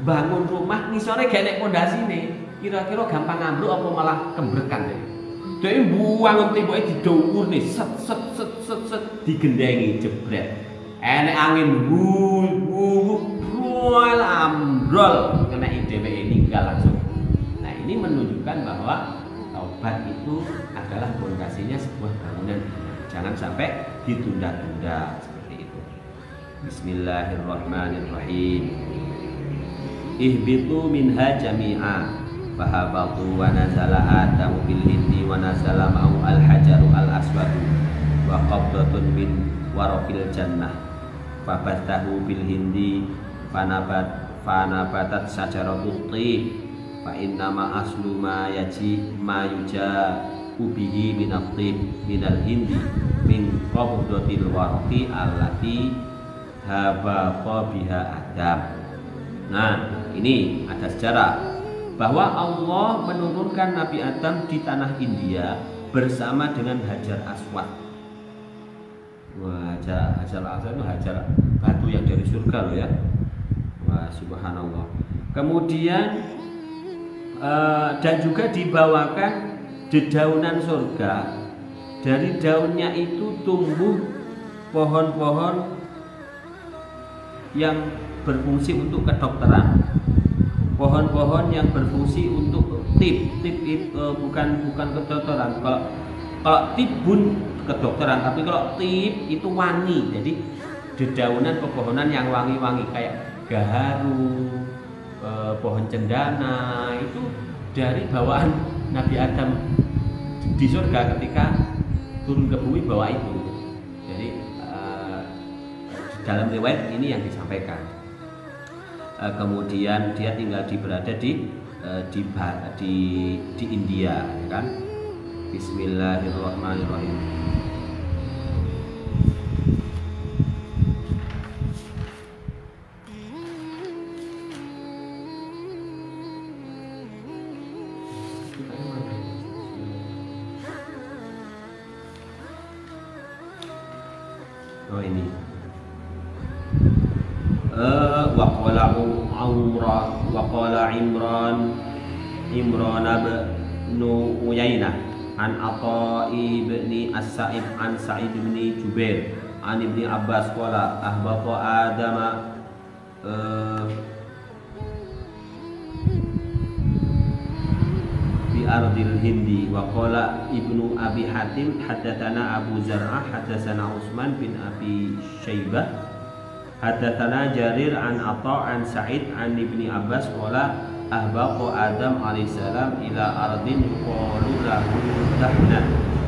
bangun rumah ngisore gak enek pondasine. Kira-kira gampang ambruk apa malah kembrekan deh. Dheweke buang temboke didhuwur nih, set digendengi jebret. Enek angin ambrol kena dheweke ninggal langsung. Nah, ini menunjukkan bahwa taubat itu adalah fondasinya sebuah bangunan. Jangan sampai ditunda-tunda seperti itu. Bismillahirrahmanirrahim. Ihbitu minha jami'a fahabatu wa nazala Adamu bil hindi wa nazala ma'u al-hajaru al-aswadu wa qabdatun min waraqil jannah fabattahu bil hindi fanabatat sajaratut tib fa innama aslu ma yuja ubihi minat tib minal hindi min qabdatil waraqi allati habata biha Adam. Nah, ini ada sejarah bahwa Allah menurunkan Nabi Adam di tanah India bersama dengan Hajar Aswad. Wah, Hajar Aswad itu hajar batu yang dari surga loh ya. Wah, subhanallah. Kemudian dan juga dibawakan dedaunan surga. Dari daunnya itu tumbuh pohon-pohon yang berfungsi untuk kedokteran. Pohon-pohon yang berfungsi untuk tip itu bukan kedokteran. Kalau tip bun kedokteran, tapi kalau tip itu wangi. Jadi dedaunan pepohonan yang wangi-wangi kayak gaharu, pohon cendana itu dari bawaan Nabi Adam di surga ketika turun ke bumi bawa itu. Jadi dalam riwayat ini yang disampaikan. Kemudian dia tinggal berada di India, ya kan? Bismillahirrahmanirrahim. Oh ini. Waqala Imran ibn Uyainah an Atha ibn As-Sa'ib an Sa'id bin Jubair an Ibni Abbas qala ahbata Adama bi ardil Hindi. Wa qala Ibnu Abi Hatim haddatsana Abu Zar'ah haddatsana Utsman bin Abi Syaibah haddatsana Jarir an Atha an Sa'id an Ibni Abbas qala ahbaqa Adam alaihissalam ila ardin yuqalu lahu Dahna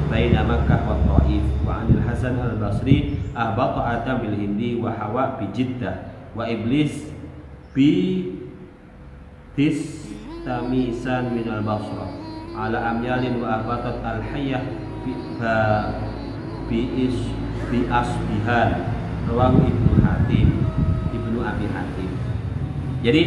baina Makkah wa Taif. Wa anil Hasan al-Basri ahbaqa Adam bil Hindi wa Hawa bi Jiddah wa Iblis bi Tamisan min al-Basra ala amyalin wa ahbatat al-Hayyah bi Asbihan rawahu Ibnu Abi Hatim. Jadi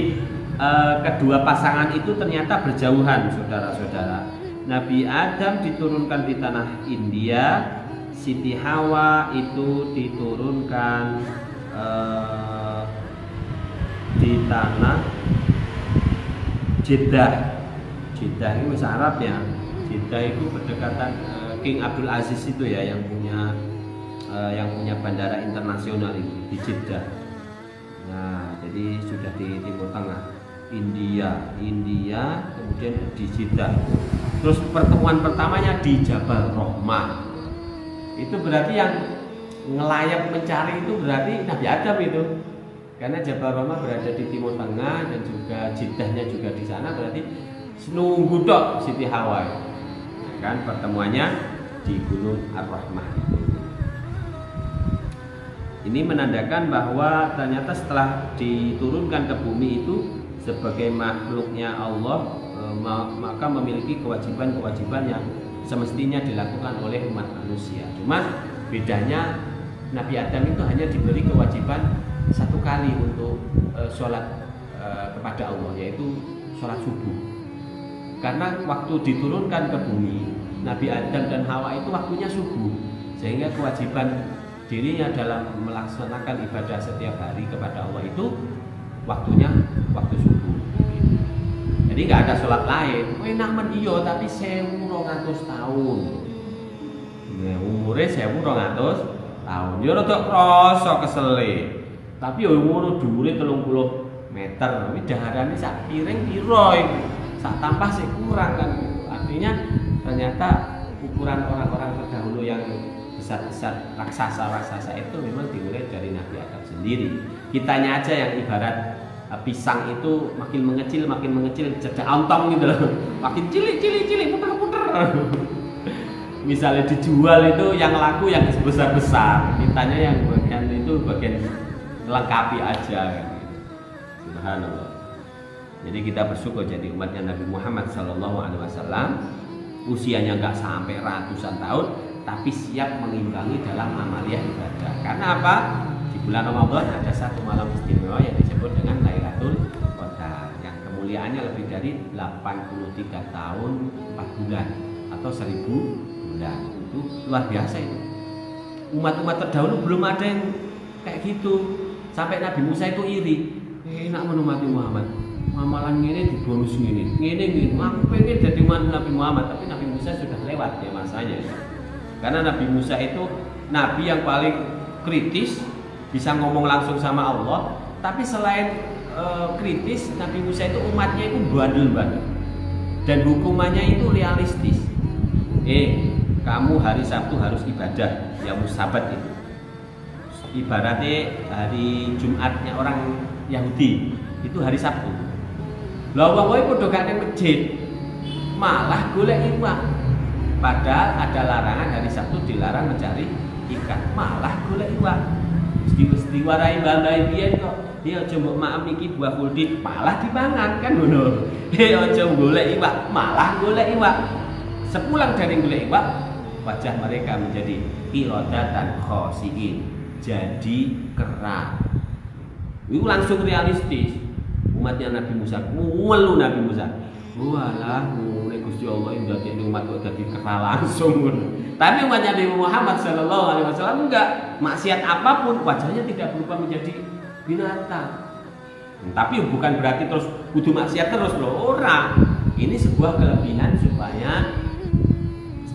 kedua pasangan itu ternyata berjauhan, saudara-saudara. Nabi Adam diturunkan di tanah India, Siti Hawa itu diturunkan di tanah Jeddah. Jeddah itu bahasa Arab ya. Jeddah itu berdekatan King Abdul Aziz itu ya yang punya bandara internasional itu di Jeddah. Nah, jadi sudah di Timur Tengah. India, kemudian di Jeddah. Terus pertemuan pertamanya di Jabal Rahmah. Itu berarti yang ngelayap mencari itu berarti Nabi Adam itu. Karena Jabal Rahmah berada di Timur Tengah dan juga Jeddahnya juga di sana, berarti nunggu tok Siti Hawa. Kan pertemuannya di Gunung Ar-Rahmah. Ini menandakan bahwa ternyata setelah diturunkan ke bumi itu sebagai makhluknya Allah, maka memiliki kewajiban-kewajiban yang semestinya dilakukan oleh umat manusia. Cuma bedanya Nabi Adam itu hanya diberi kewajiban satu kali untuk sholat kepada Allah, yaitu sholat subuh. Karena waktu diturunkan ke bumi, Nabi Adam dan Hawa itu waktunya subuh, sehingga kewajiban dirinya dalam melaksanakan ibadah setiap hari kepada Allah itu waktunya waktu subuh. Jadi nggak ada sholat lain. Namun iyo tapi 1200 tahun. Nah, umurnya 1200 tahun. Ya rada krasa kesele. Tapi ya ngono dhuwure 30 meter. Tapi daharane sak piring piro iki? Sak tampah sih kurang kan. Artinya ternyata ukuran orang-orang terdahulu yang besar-besar raksasa itu memang dimulai dari Nabi Adam sendiri. Kitanya aja yang ibarat pisang itu makin mengecil cedak ontong gitu loh. Makin cilik puter. Misalnya dijual itu yang laku yang besar-besar, kitanya yang bagian itu bagian melengkapi aja gitu. Subhanallah. Jadi kita bersyukur jadi umatnya Nabi Muhammad SAW, usianya nggak sampai ratusan tahun, tapi siap mengimbangi dalam amaliyah ibadah. Karena apa? Di bulan Ramadan ada satu malam istimewa yang disebut dengan Lailatul Qadar, yang kemuliaannya lebih dari 83 tahun 4 bulan atau 1000 Nah, itu luar biasa itu. Umat-umat terdahulu belum ada yang kayak gitu. Sampai Nabi Musa itu iri. Enak menumati Muhammad. Amalan ini dibonus ini. Aku pengen jadi Nabi Muhammad, tapi Nabi Musa sudah lewat ya masanya. Karena Nabi Musa itu nabi yang paling kritis, bisa ngomong langsung sama Allah. Tapi selain kritis, Nabi Musa itu umatnya itu bandel-bandel. Dan hukumannya itu realistis. Kamu hari Sabtu harus ibadah, ya musabat itu. Ibaratnya hari Jumatnya orang Yahudi itu hari Sabtu. Lah wong kowe padha gak nang masjid, malah golek iwak. Padahal ada larangan hari Sabtu dilarang mencari ikan, malah golek iwak. Mesti warai balai biyen kok. Aja mbok maem iki buah kuldi, malah dipangan kan ngono. Aja golek iwak, malah golek iwak. Sepulang dari golek iwak, wajah mereka menjadi iradatan khosiin, jadi kera. Itu langsung realistis. Umatnya Nabi Musa, ngelu Nabi Musa. Walah, mulai Gusti Allah yang jadi umat kok jadi kera langsung. Tapi umatnya Nabi Muhammad Sallallahu Alaihi Wasallam enggak, maksiat apapun wajahnya tidak berubah menjadi binatang. Tapi bukan berarti terus kudu maksiat terus loh, orang. Ini sebuah kelebihan supaya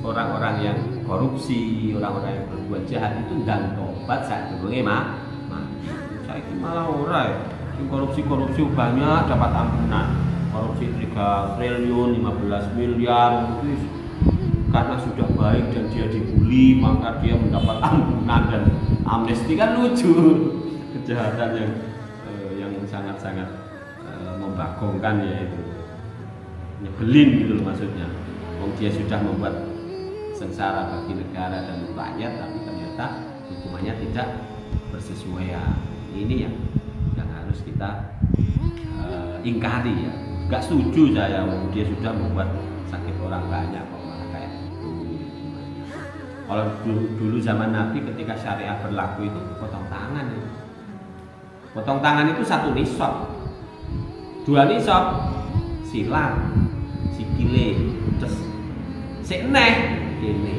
orang-orang yang korupsi, orang-orang yang berbuat jahat itu dan tobat saat durunge mati. Saiki malah ora ya. Korupsi banyak dapat ampunan. Korupsi 3 triliun 15 miliar itu karena sudah baik dan dia dibully maka dia mendapat ampunan dan amnesti, kan lucu. Kejahatan yang sangat-sangat membagongkan, ya itu nyebelin gitu loh maksudnya. Dia sudah membuat sengsara bagi negara dan rakyat, tapi ternyata hukumannya tidak bersesuaian. Ini yang harus kita ingkari ya. Gak setuju saya, dia sudah membuat sakit orang banyak kok malah kayak gitu. Kalau dulu zaman Nabi ketika syariat berlaku itu potong tangan ya. Potong tangan itu 1 nisab, 2 nisab, silang, sikile, terus sik neh kene.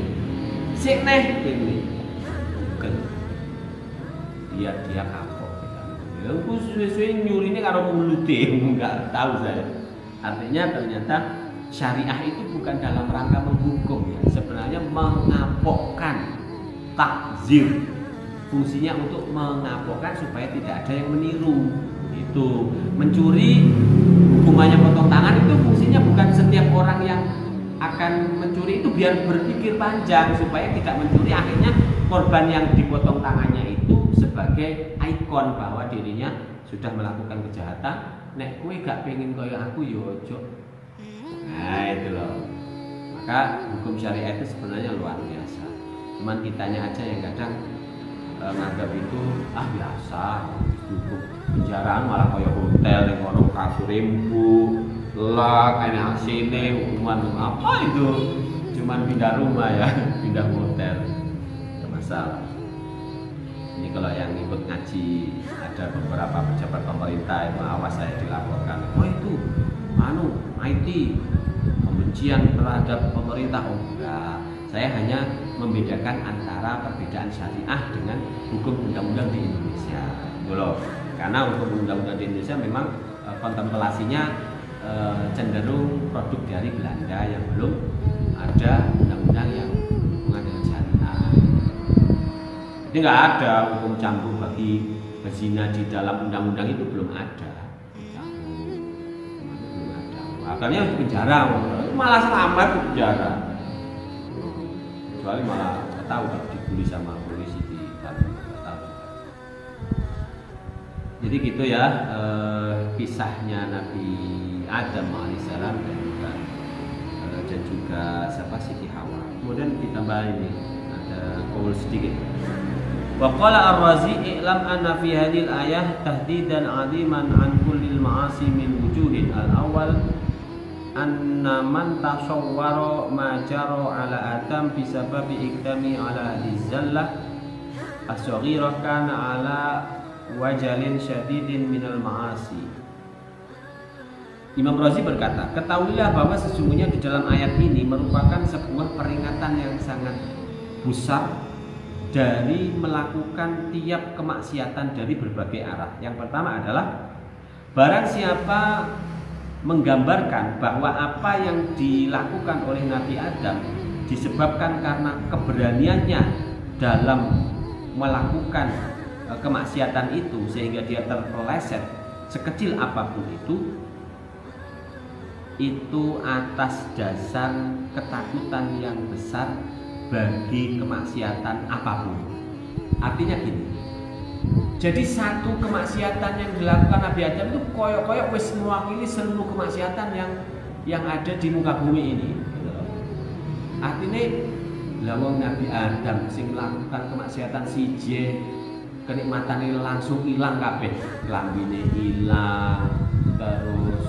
Sik neh kene. Bukan. Dia kapok. Ya suwe-suwe nyurine karo mulute, enggak tahu saya. Artinya ternyata syariah itu bukan dalam rangka menghukum ya. Sebenarnya mengapokkan, takzir. Fungsinya untuk mengapokkan supaya tidak ada yang meniru. Itu mencuri hukumannya potong tangan, itu fungsinya bukan setiap orang yang akan mencuri itu biar berpikir panjang supaya tidak mencuri. Akhirnya korban yang dipotong tangannya itu sebagai ikon bahwa dirinya sudah melakukan kejahatan. Nek kue gak pengen kaya aku yo ojo. Nah itu loh. Maka hukum syariat itu sebenarnya luar biasa. Cuman kitanya aja yang kadang menganggap itu biasa. Hukum penjaraan malah kaya hotel yang orang kasur empuk, lak, ada AC-ne, hukuman apa itu? Cuman pindah rumah ya, pindah hotel. Tidak masalah. Ini kalau yang ikut ngaji ada beberapa pejabat pemerintah itu awas saya dilaporkan. Oh itu, IT, pembencian terhadap pemerintah. Oh enggak, saya hanya membedakan antara perbedaan syariah dengan hukum undang-undang di Indonesia. Loh, karena hukum undang-undang di Indonesia memang kontemplasinya cenderung produk dari Belanda yang belum ada undang-undang yang berhubungan dengan syariah. Jadi nggak ada hukum campur bagi berzina di dalam undang-undang, itu belum ada. Belum ada. Akhirnya penjara, malah selamat di penjara. Kecuali malah nggak tahu kalau dibully sama polisi di dalam, nggak tahu. Jadi gitu ya kisahnya Nabi Adam alaihissalam dan juga siapa Siti Hawa. Kemudian ditambah ini ada qaul sedikit. Wa qala Ar-Razi i'lam anna fi hadhil ayah tahdidan 'aziman an kullil ma'asi min wujuhin. Al-awwal anna man tasawwara ma jara 'ala Adam bisababi iqdami 'ala al-zallah as-saghirah kana 'ala wajalin syadidin minal ma'asi. Imam Razi berkata, ketahuilah bahwa sesungguhnya di dalam ayat ini merupakan sebuah peringatan yang sangat besar dari melakukan tiap kemaksiatan dari berbagai arah. Yang pertama adalah barang siapa menggambarkan bahwa apa yang dilakukan oleh Nabi Adam disebabkan karena keberaniannya dalam melakukan kemaksiatan itu sehingga dia terpeleset sekecil apapun itu atas dasar ketakutan yang besar bagi kemaksiatan apapun. Artinya gini, jadi satu kemaksiatan yang dilakukan Nabi Adam itu koyok-koyok wis mewakili seluruh kemaksiatan yang ada di muka bumi ini. Artinya lawang Nabi Adam sing melakukan kemaksiatan siji kenikmatannya langsung hilang kabeh, lambine hilang, terus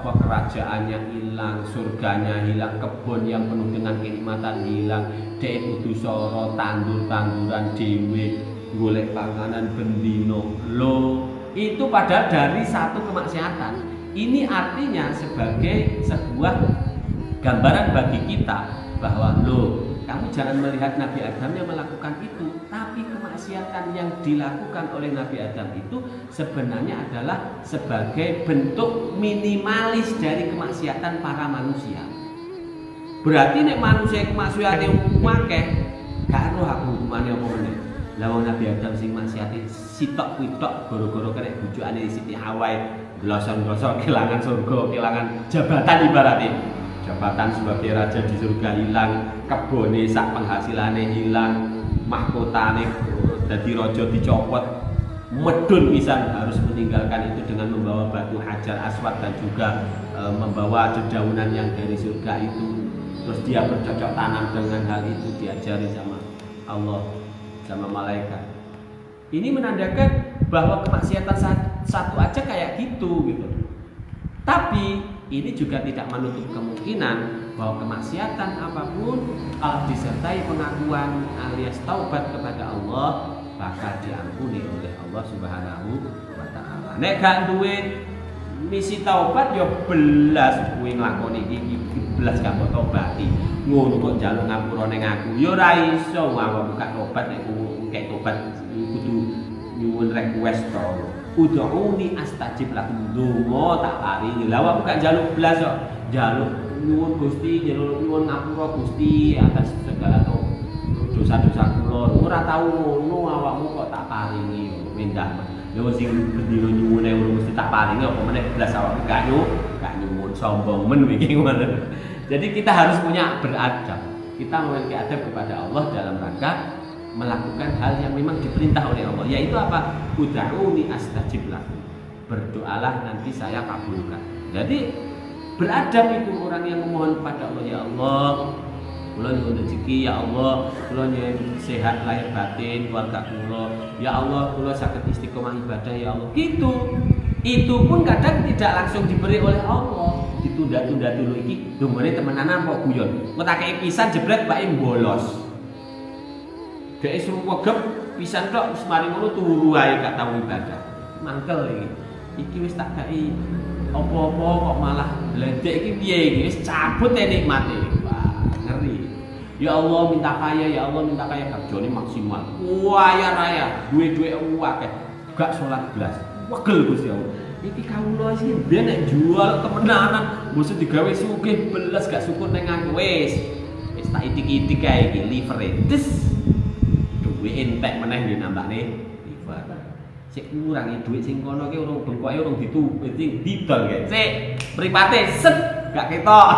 kerajaannya hilang, surganya hilang, kebun yang penuh dengan kenikmatan hilang, dhek kudu soro tandur-tanduran dhewe, golek panganan bendino. Lo itu padahal dari satu kemaksiatan. Ini artinya sebagai sebuah gambaran bagi kita bahwa kamu jangan melihat Nabi Adam yang melakukan itu, tapi kemaksiatan yang dilakukan oleh Nabi Adam itu sebenarnya adalah sebagai bentuk minimalis dari kemaksiatan para manusia. Berarti nek manusia kemaksiatan yang akeh, gak roh aku hukumane apa meneh. Lah wong Nabi Adam sing maksiati sitok pitok gara-gara kena bujukane Siti Hawa, gloson-gloson kehilangan surga, kehilangan jabatan ibaratnya. Jabatan sebagai raja di surga hilang, kebone sak penghasilannya hilang, mahkotane dadi raja dicopot, medun pisan harus meninggalkan itu dengan membawa batu hajar aswad dan juga membawa dedaunan yang dari surga itu. Terus dia bercocok tanam dengan hal itu, diajari sama Allah, sama malaikat. Ini menandakan bahwa kemaksiatan satu aja kayak gitu. Tapi ini juga tidak menutup kemungkinan bahwa kemaksiatan apapun kalau disertai pengakuan alias taubat kepada Allah bakal diampuni oleh Allah Subhanahu wa taala. Nek gak duwe misi taubat ya belas kuwi nglakoni iki belas gak tobati. Ngono kok njaluk ngapura ning aku. Ya ora iso awakmu gak tobat nek kek tobat kudu nyuwun request to. Ud'uni astajib lakum, donga tak paringi. Lah awakmu gak njaluk blas kok. Njaluk nyuwun Gusti, njaluk nyuwun ngapura Gusti atas segala dosa-dosa kula. Ora tau ngono awakmu kok tak paringi. Mendah. Lha sing bendina nyuwune ngono mesti tak paringi apa meneh blas awakmu gak nyuwun sombong men iki ngono. Jadi kita harus punya beradab. Kita memiliki adab kepada Allah dalam rangka melakukan hal yang memang diperintah oleh Allah, yaitu apa? Ud'uni astajib lakum. Berdoalah nanti saya kabulkan. Jadi beradab itu orang yang memohon kepada Allah, ya Allah, kula nyuwun rezeki, ya Allah, kula nyuwun sehat lahir batin keluarga kula, ya Allah, kula saged istiqomah ibadah, ya Allah. Gitu. Itu pun kadang tidak langsung diberi oleh Allah. Ditunda-tunda dulu iki, dongane temenanan kok guyon. Engko tak kei pisan jebret Pak bolos. Dek semua gep pisan tok wis mari ngono turu ae gak tau ibadah. Mangkel iki. Iki wis tak kei apa-apa kok malah bledek iki piye iki wis cabut nikmate. Wah, ngeri. Ya Allah minta kaya, ya Allah minta kaya kerjane maksimal. Kaya raya, duwe-duwe akeh. Gak salat blas. Wegel Gusti Allah. Iki kawula sih ben nek jual temenanan, mesti digawe sugih belas gak syukur ning aku wis. Wis tak itik-itik kae iki livere. Des duit entek meneh nggih nambahne liver. Sik ngurangi duit sing kono ki urung bengkoke urung ditupit sing didol kae. Sik mripate set gak ketok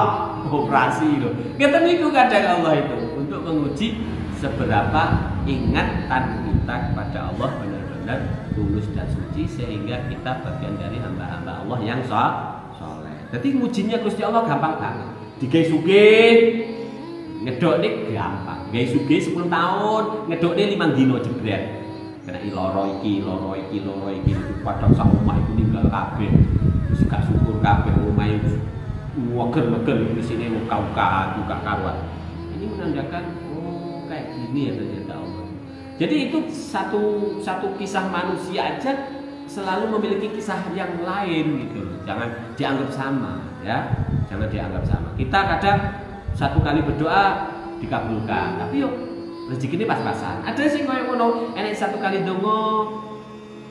operasi lho. Ngeten niku kadang Allah itu untuk menguji seberapa ingatan kita kepada Allah benar-benar tulus dan suci sehingga kita bagian dari hamba-hamba Allah yang saleh. Jadi ngujinya Gusti Allah gampang banget. Digawe sugih ngedokne gampang. Gawe sugih 10 tahun, ngedokne 5 dina jebret. Kena loro iki padha sak omah iku ninggal kabeh. Wis gak syukur kabeh omahe muger-muger di sini muka-mukaan, muka karuan. Ini menandakan kayak gini ya ternyata Allah. Jadi itu satu kisah manusia aja selalu memiliki kisah yang lain gitu loh. Jangan dianggap sama ya. Jangan dianggap sama. Kita kadang satu kali berdoa dikabulkan, tapi yuk rezeki ini pas-pasan. Ada sih koyo ngono, enek satu kali donga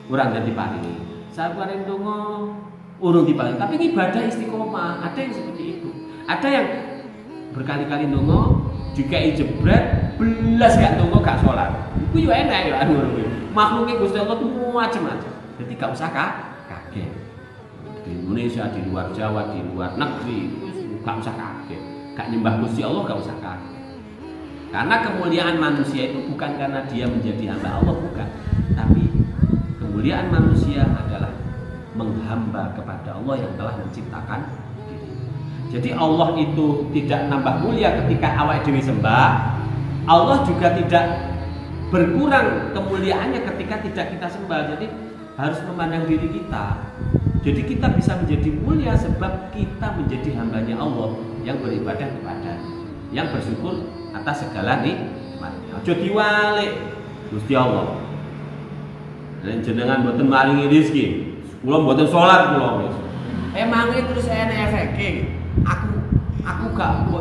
urang dadi paringi. Satu kali donga urung diparingi, tapi ibadah istiqomah. Ada yang seperti itu. Ada yang berkali-kali donga dikai jebret belas gak donga gak salat. Iku yo enek yo anu kuwi. Makhluke Gusti Allah tuh macam-macam. Jadi gak usah kaget. Di Indonesia, di luar Jawa, di luar negeri, gak usah kaget. Gak nyembah Gusti Allah gak usah kaget. Karena kemuliaan manusia itu bukan karena dia menjadi hamba Allah, bukan. Tapi kemuliaan manusia adalah menghamba kepada Allah yang telah menciptakan diri. Jadi Allah itu tidak nambah mulia ketika awak dewi sembah. Allah juga tidak berkurang kemuliaannya ketika tidak kita sembah. Jadi harus memandang diri kita. Jadi kita bisa menjadi mulia sebab kita menjadi hambanya Allah yang beribadah kepada-Nya, yang bersyukur atas segala nikmatnya. Aja diwalik Gusti Allah. Nek jenengan mboten maringi rezeki, kula mboten salat kula. Emange terus enek efeke. Aku gak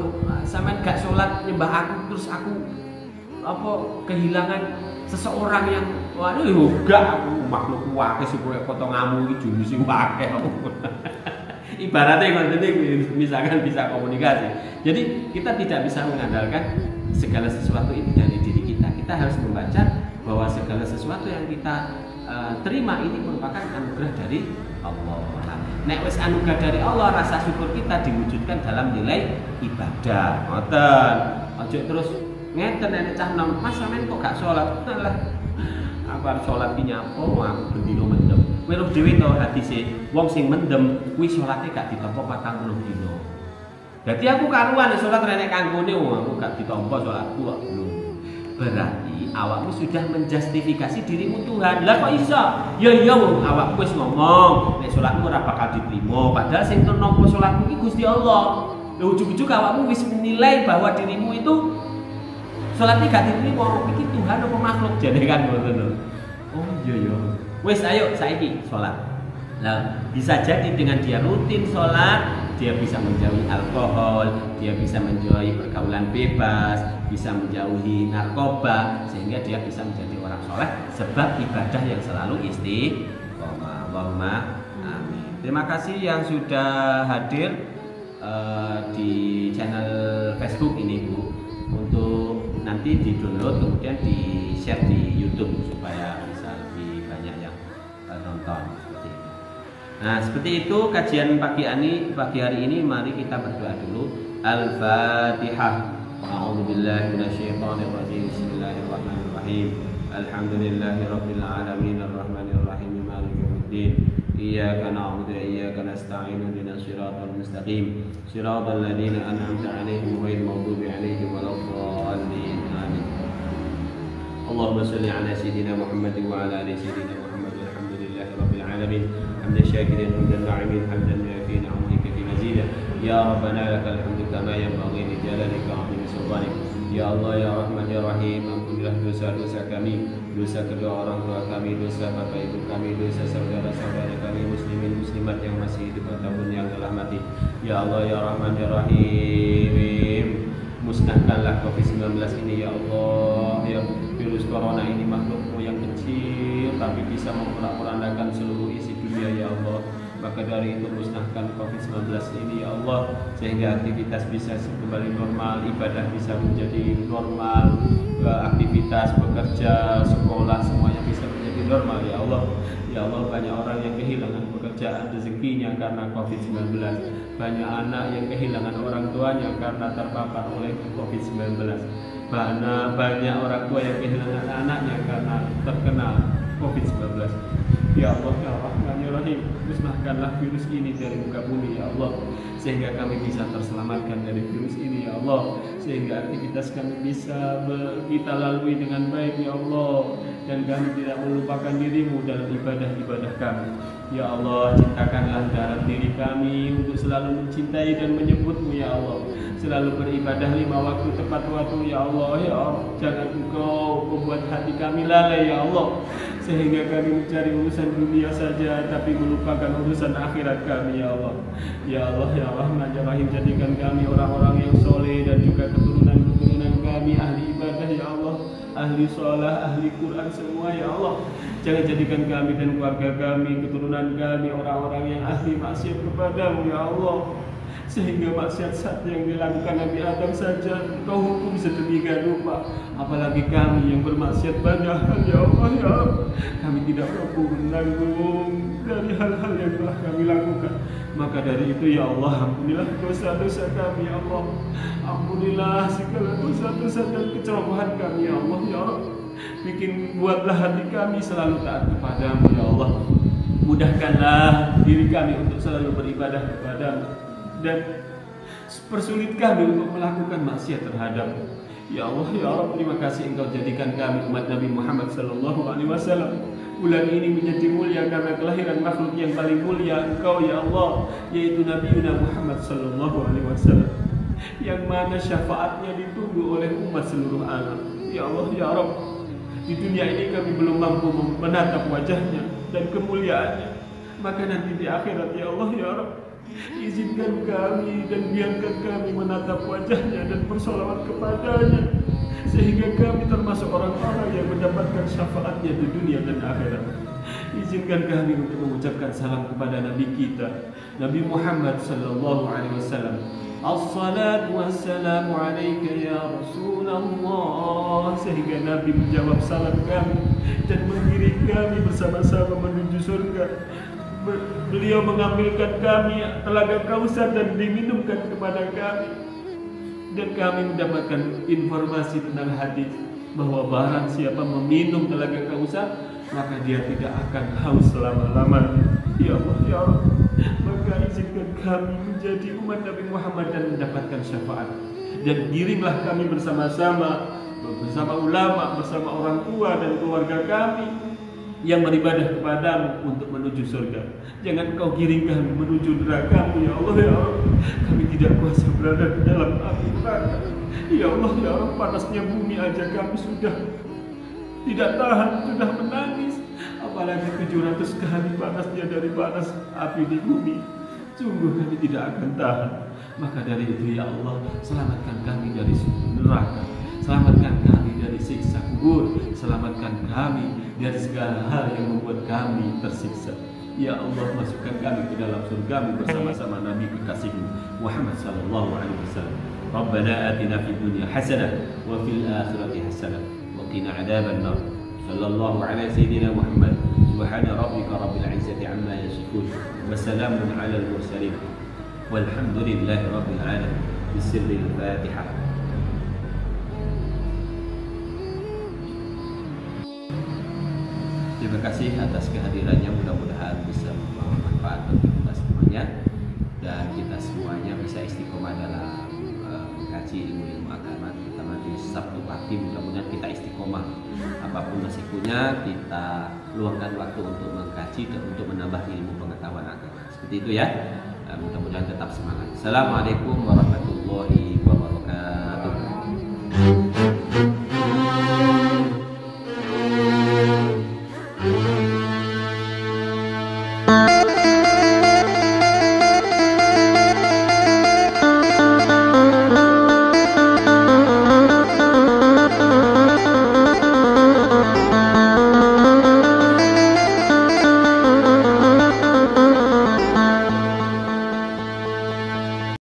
sampean gak salat nyembah aku terus aku apa kehilangan seseorang yang waduh gak aku makhluk akeh sing koyo potonganmu iki juruse akeh. Ibaratnya ngoten iki misalkan bisa komunikasi. Jadi kita tidak bisa mengandalkan segala sesuatu itu dari diri kita. Kita harus membaca bahwa segala sesuatu yang kita terima ini merupakan anugerah dari Allah. Nah, nek wis anugerah dari Allah, rasa syukur kita diwujudkan dalam nilai ibadah. Ngoten. Aja terus ngeten nek cah nom, Mas sampean kok gak salat? Lah, aku arep salat ki nyapo, aku bendino mendem. Weruh dhewe to hadise, wong sing mendem kuwi salate gak ditampa 40 dina. Dadi aku karuan salat renek kanggone wong aku gak ditampa salatku kok belum. Berarti awakmu sudah menjustifikasi dirimu Tuhan. Lah kok iso? Ya iya wong awakmu wis ngomong nek salatmu ora bakal diterima, padahal sing nampa salatmu iki Gusti Allah. Lha ujug-ujug awakmu wis menilai bahwa dirimu itu salatnya gak diterima, iki Tuhan apa makhluk jane kan ngoten lho. Oh iya ya. Wis ayo saiki salat. Nah, bisa jadi dengan dia rutin sholat, dia bisa menjauhi alkohol, dia bisa menjauhi pergaulan bebas, bisa menjauhi narkoba, sehingga dia bisa menjadi orang soleh sebab ibadah yang selalu istiqomah. Allahumma amin. Terima kasih yang sudah hadir di channel Facebook ini Bu, untuk nanti di download kemudian di share di YouTube supaya bisa lebih banyak yang nonton. Nah, seperti itu kajian pagi hari ini. Mari kita berdoa dulu. Al-Fatihah. A'udzubillahi minasyaitonirrajim. Bismillahirrahmanirrahim. Alhamdulillahirabbil alamin arrahmanir rahim maliki yaumiddin. Iyyaka na'budu wa iyyaka nasta'in ihdinas siratal mustaqim. Siratal ladzina an'amta 'alaihim ghairil maghdubi 'alaihim waladdallin. Amin. Allahumma shalli 'ala sayyidina Muhammad wa 'ala ali sayyidina Muhammad. Alhamdulillahirabbil alamin. حمد الشاكرين حمد الناعمين حمدا في نعمتك في مزيدا يا ربنا لك الحمد كما ينبغي لجلالك وعظيم سلطانك ya Allah ya Rahman ya Rahim, ampunilah dosa-dosa kami, dosa kedua orang tua kami, dosa bapak ibu kami, dosa saudara-saudara kami muslimin muslimat yang masih hidup ataupun yang telah mati. Ya Allah ya Rahman ya Rahim, musnahkanlah COVID-19 ini ya Allah. Ya virus corona ini makhlukmu yang kecil tapi bisa memporak-porandakan seluruh isi dunia ya Allah. Maka dari itu musnahkan COVID-19 ini ya Allah, sehingga aktivitas bisa kembali normal, ibadah bisa menjadi normal, aktivitas bekerja, sekolah semuanya bisa menjadi normal ya Allah. Ya Allah, banyak orang yang kehilangan pekerjaan rezekinya karena COVID-19, banyak anak yang kehilangan orang tuanya karena terpapar oleh COVID-19, banyak orang tua yang kehilangan anaknya karena terkena COVID-19. Ya Allah ya Rahman ya Rahim, musnahkanlah virus ini dari muka bumi ya Allah, sehingga kami bisa terselamatkan dari virus ini ya Allah, sehingga aktivitas kami bisa kita lalui dengan baik ya Allah, dan kami tidak melupakan dirimu dalam ibadah-ibadah kami ya Allah. Ciptakanlah dalam diri kami untuk selalu mencintai dan menyebutmu ya Allah, selalu beribadah 5 waktu tepat waktu ya Allah. Ya Allah, jangan Engkau membuat hati kami lalai ya Allah, sehingga kami mencari urusan dunia saja tapi melupakan urusan akhirat kami ya Allah. Ya Allah, ya Rahman ya Rahim, jadikan kami orang-orang yang soleh dan juga keturunan-keturunan kami ahli ibadah ya Allah, ahli sholat, ahli Quran semua ya Allah. Jangan jadikan kami dan keluarga kami, keturunan kami orang-orang yang ahli maksiat kepadamu ya Allah, sehingga maksiat yang dilakukan Nabi Adam saja Engkau hukum sedemikian rupa, apalagi kami yang bermaksiat banyak ya Allah. Ya Allah, kami tidak mampu menanggung dari hal-hal yang telah kami lakukan. Maka dari itu ya Allah, ampunilah dosa-dosa kami ya Allah, ampunilah segala dosa-dosa dan kecerobohan kami ya Allah. Ya Allah, buatlah hati kami selalu taat kepadamu ya Allah. Mudahkanlah diri kami untuk selalu beribadah kepadamu, dan persulit kami untuk melakukan maksiat terhadap-Mu. Ya Allah, ya Allah, terima kasih Engkau jadikan kami umat Nabi Muhammad SAW. Bulan ini menjadi mulia karena kelahiran makhluk yang paling mulia Engkau ya Allah, yaitu Nabi Muhammad SAW, yang mana syafaatnya ditunggu oleh umat seluruh alam. Ya Allah, ya Rabb, di dunia ini kami belum mampu menatap wajahnya dan kemuliaannya, maka nanti di akhirat ya Allah, ya Rabb, izinkan kami dan biarkan kami menatap wajahnya dan bersolawat kepadanya, sehingga kami termasuk orang-orang yang mendapatkan syafaatnya di dunia dan akhirat. Izinkan kami untuk mengucapkan salam kepada Nabi kita, Nabi Muhammad sallallahu alaihi wasallam. Assalatu wassalamu alaika ya Rasulullah, sehingga Nabi menjawab salam kami dan mengiring kami bersama-sama menuju surga. Beliau mengambilkan kami telaga Kausar dan diminumkan kepada kami, dan kami mendapatkan informasi tentang hadis bahwa barang siapa meminum telaga Kausar maka dia tidak akan haus selama-lamanya. Ya Allah, ya Allah, maka izinkan kami menjadi umat Nabi Muhammad dan mendapatkan syafaat, dan giringlah kami bersama-sama ulama, bersama orang tua dan keluarga kami yang beribadah kepadamu untuk menuju surga. Jangan Kau giring kami menuju neraka-Mu ya Allah, ya Allah. Kami tidak kuasa berada di dalam api neraka. Ya Allah, ya Allah, panasnya bumi aja kami sudah tidak tahan, sudah menangis, apalagi 700 kali panasnya dari panas api di bumi. Sungguh kami tidak akan tahan. Maka dari itu ya Allah, selamatkan kami dari neraka, selamatkan kami dari siksa kubur, selamatkan kami dari segala hal yang membuat kami tersiksa. Ya Allah, masukkan kami ke dalam surga-Mu bersama-sama Nabi kekasih-Mu Muhammad sallallahu alaihi wasallam. Rabbana atina fid dunya hasanah wa fil akhirati hasanah wa qina adzaban nar. Sallallahu ala sayyidina Muhammad. Subhana rabbika rabbil izzati amma yasifun wa salamun ala al mursalin walhamdulillahi rabbil alamin. Bismillahil Fatihah. Terima kasih atas kehadirannya, mudah-mudahan bisa membawa manfaat bagi kita semuanya, dan kita semuanya bisa istiqomah dalam mengkaji ilmu-ilmu agama, terutama di Sabtu pagi. Mudah-mudahan kita istiqomah, apapun resikonya kita luangkan waktu untuk mengkaji dan untuk menambah ilmu pengetahuan agama. Seperti itu ya. Mudah-mudahan tetap semangat. Assalamualaikum warahmatullahi wabarakatuh.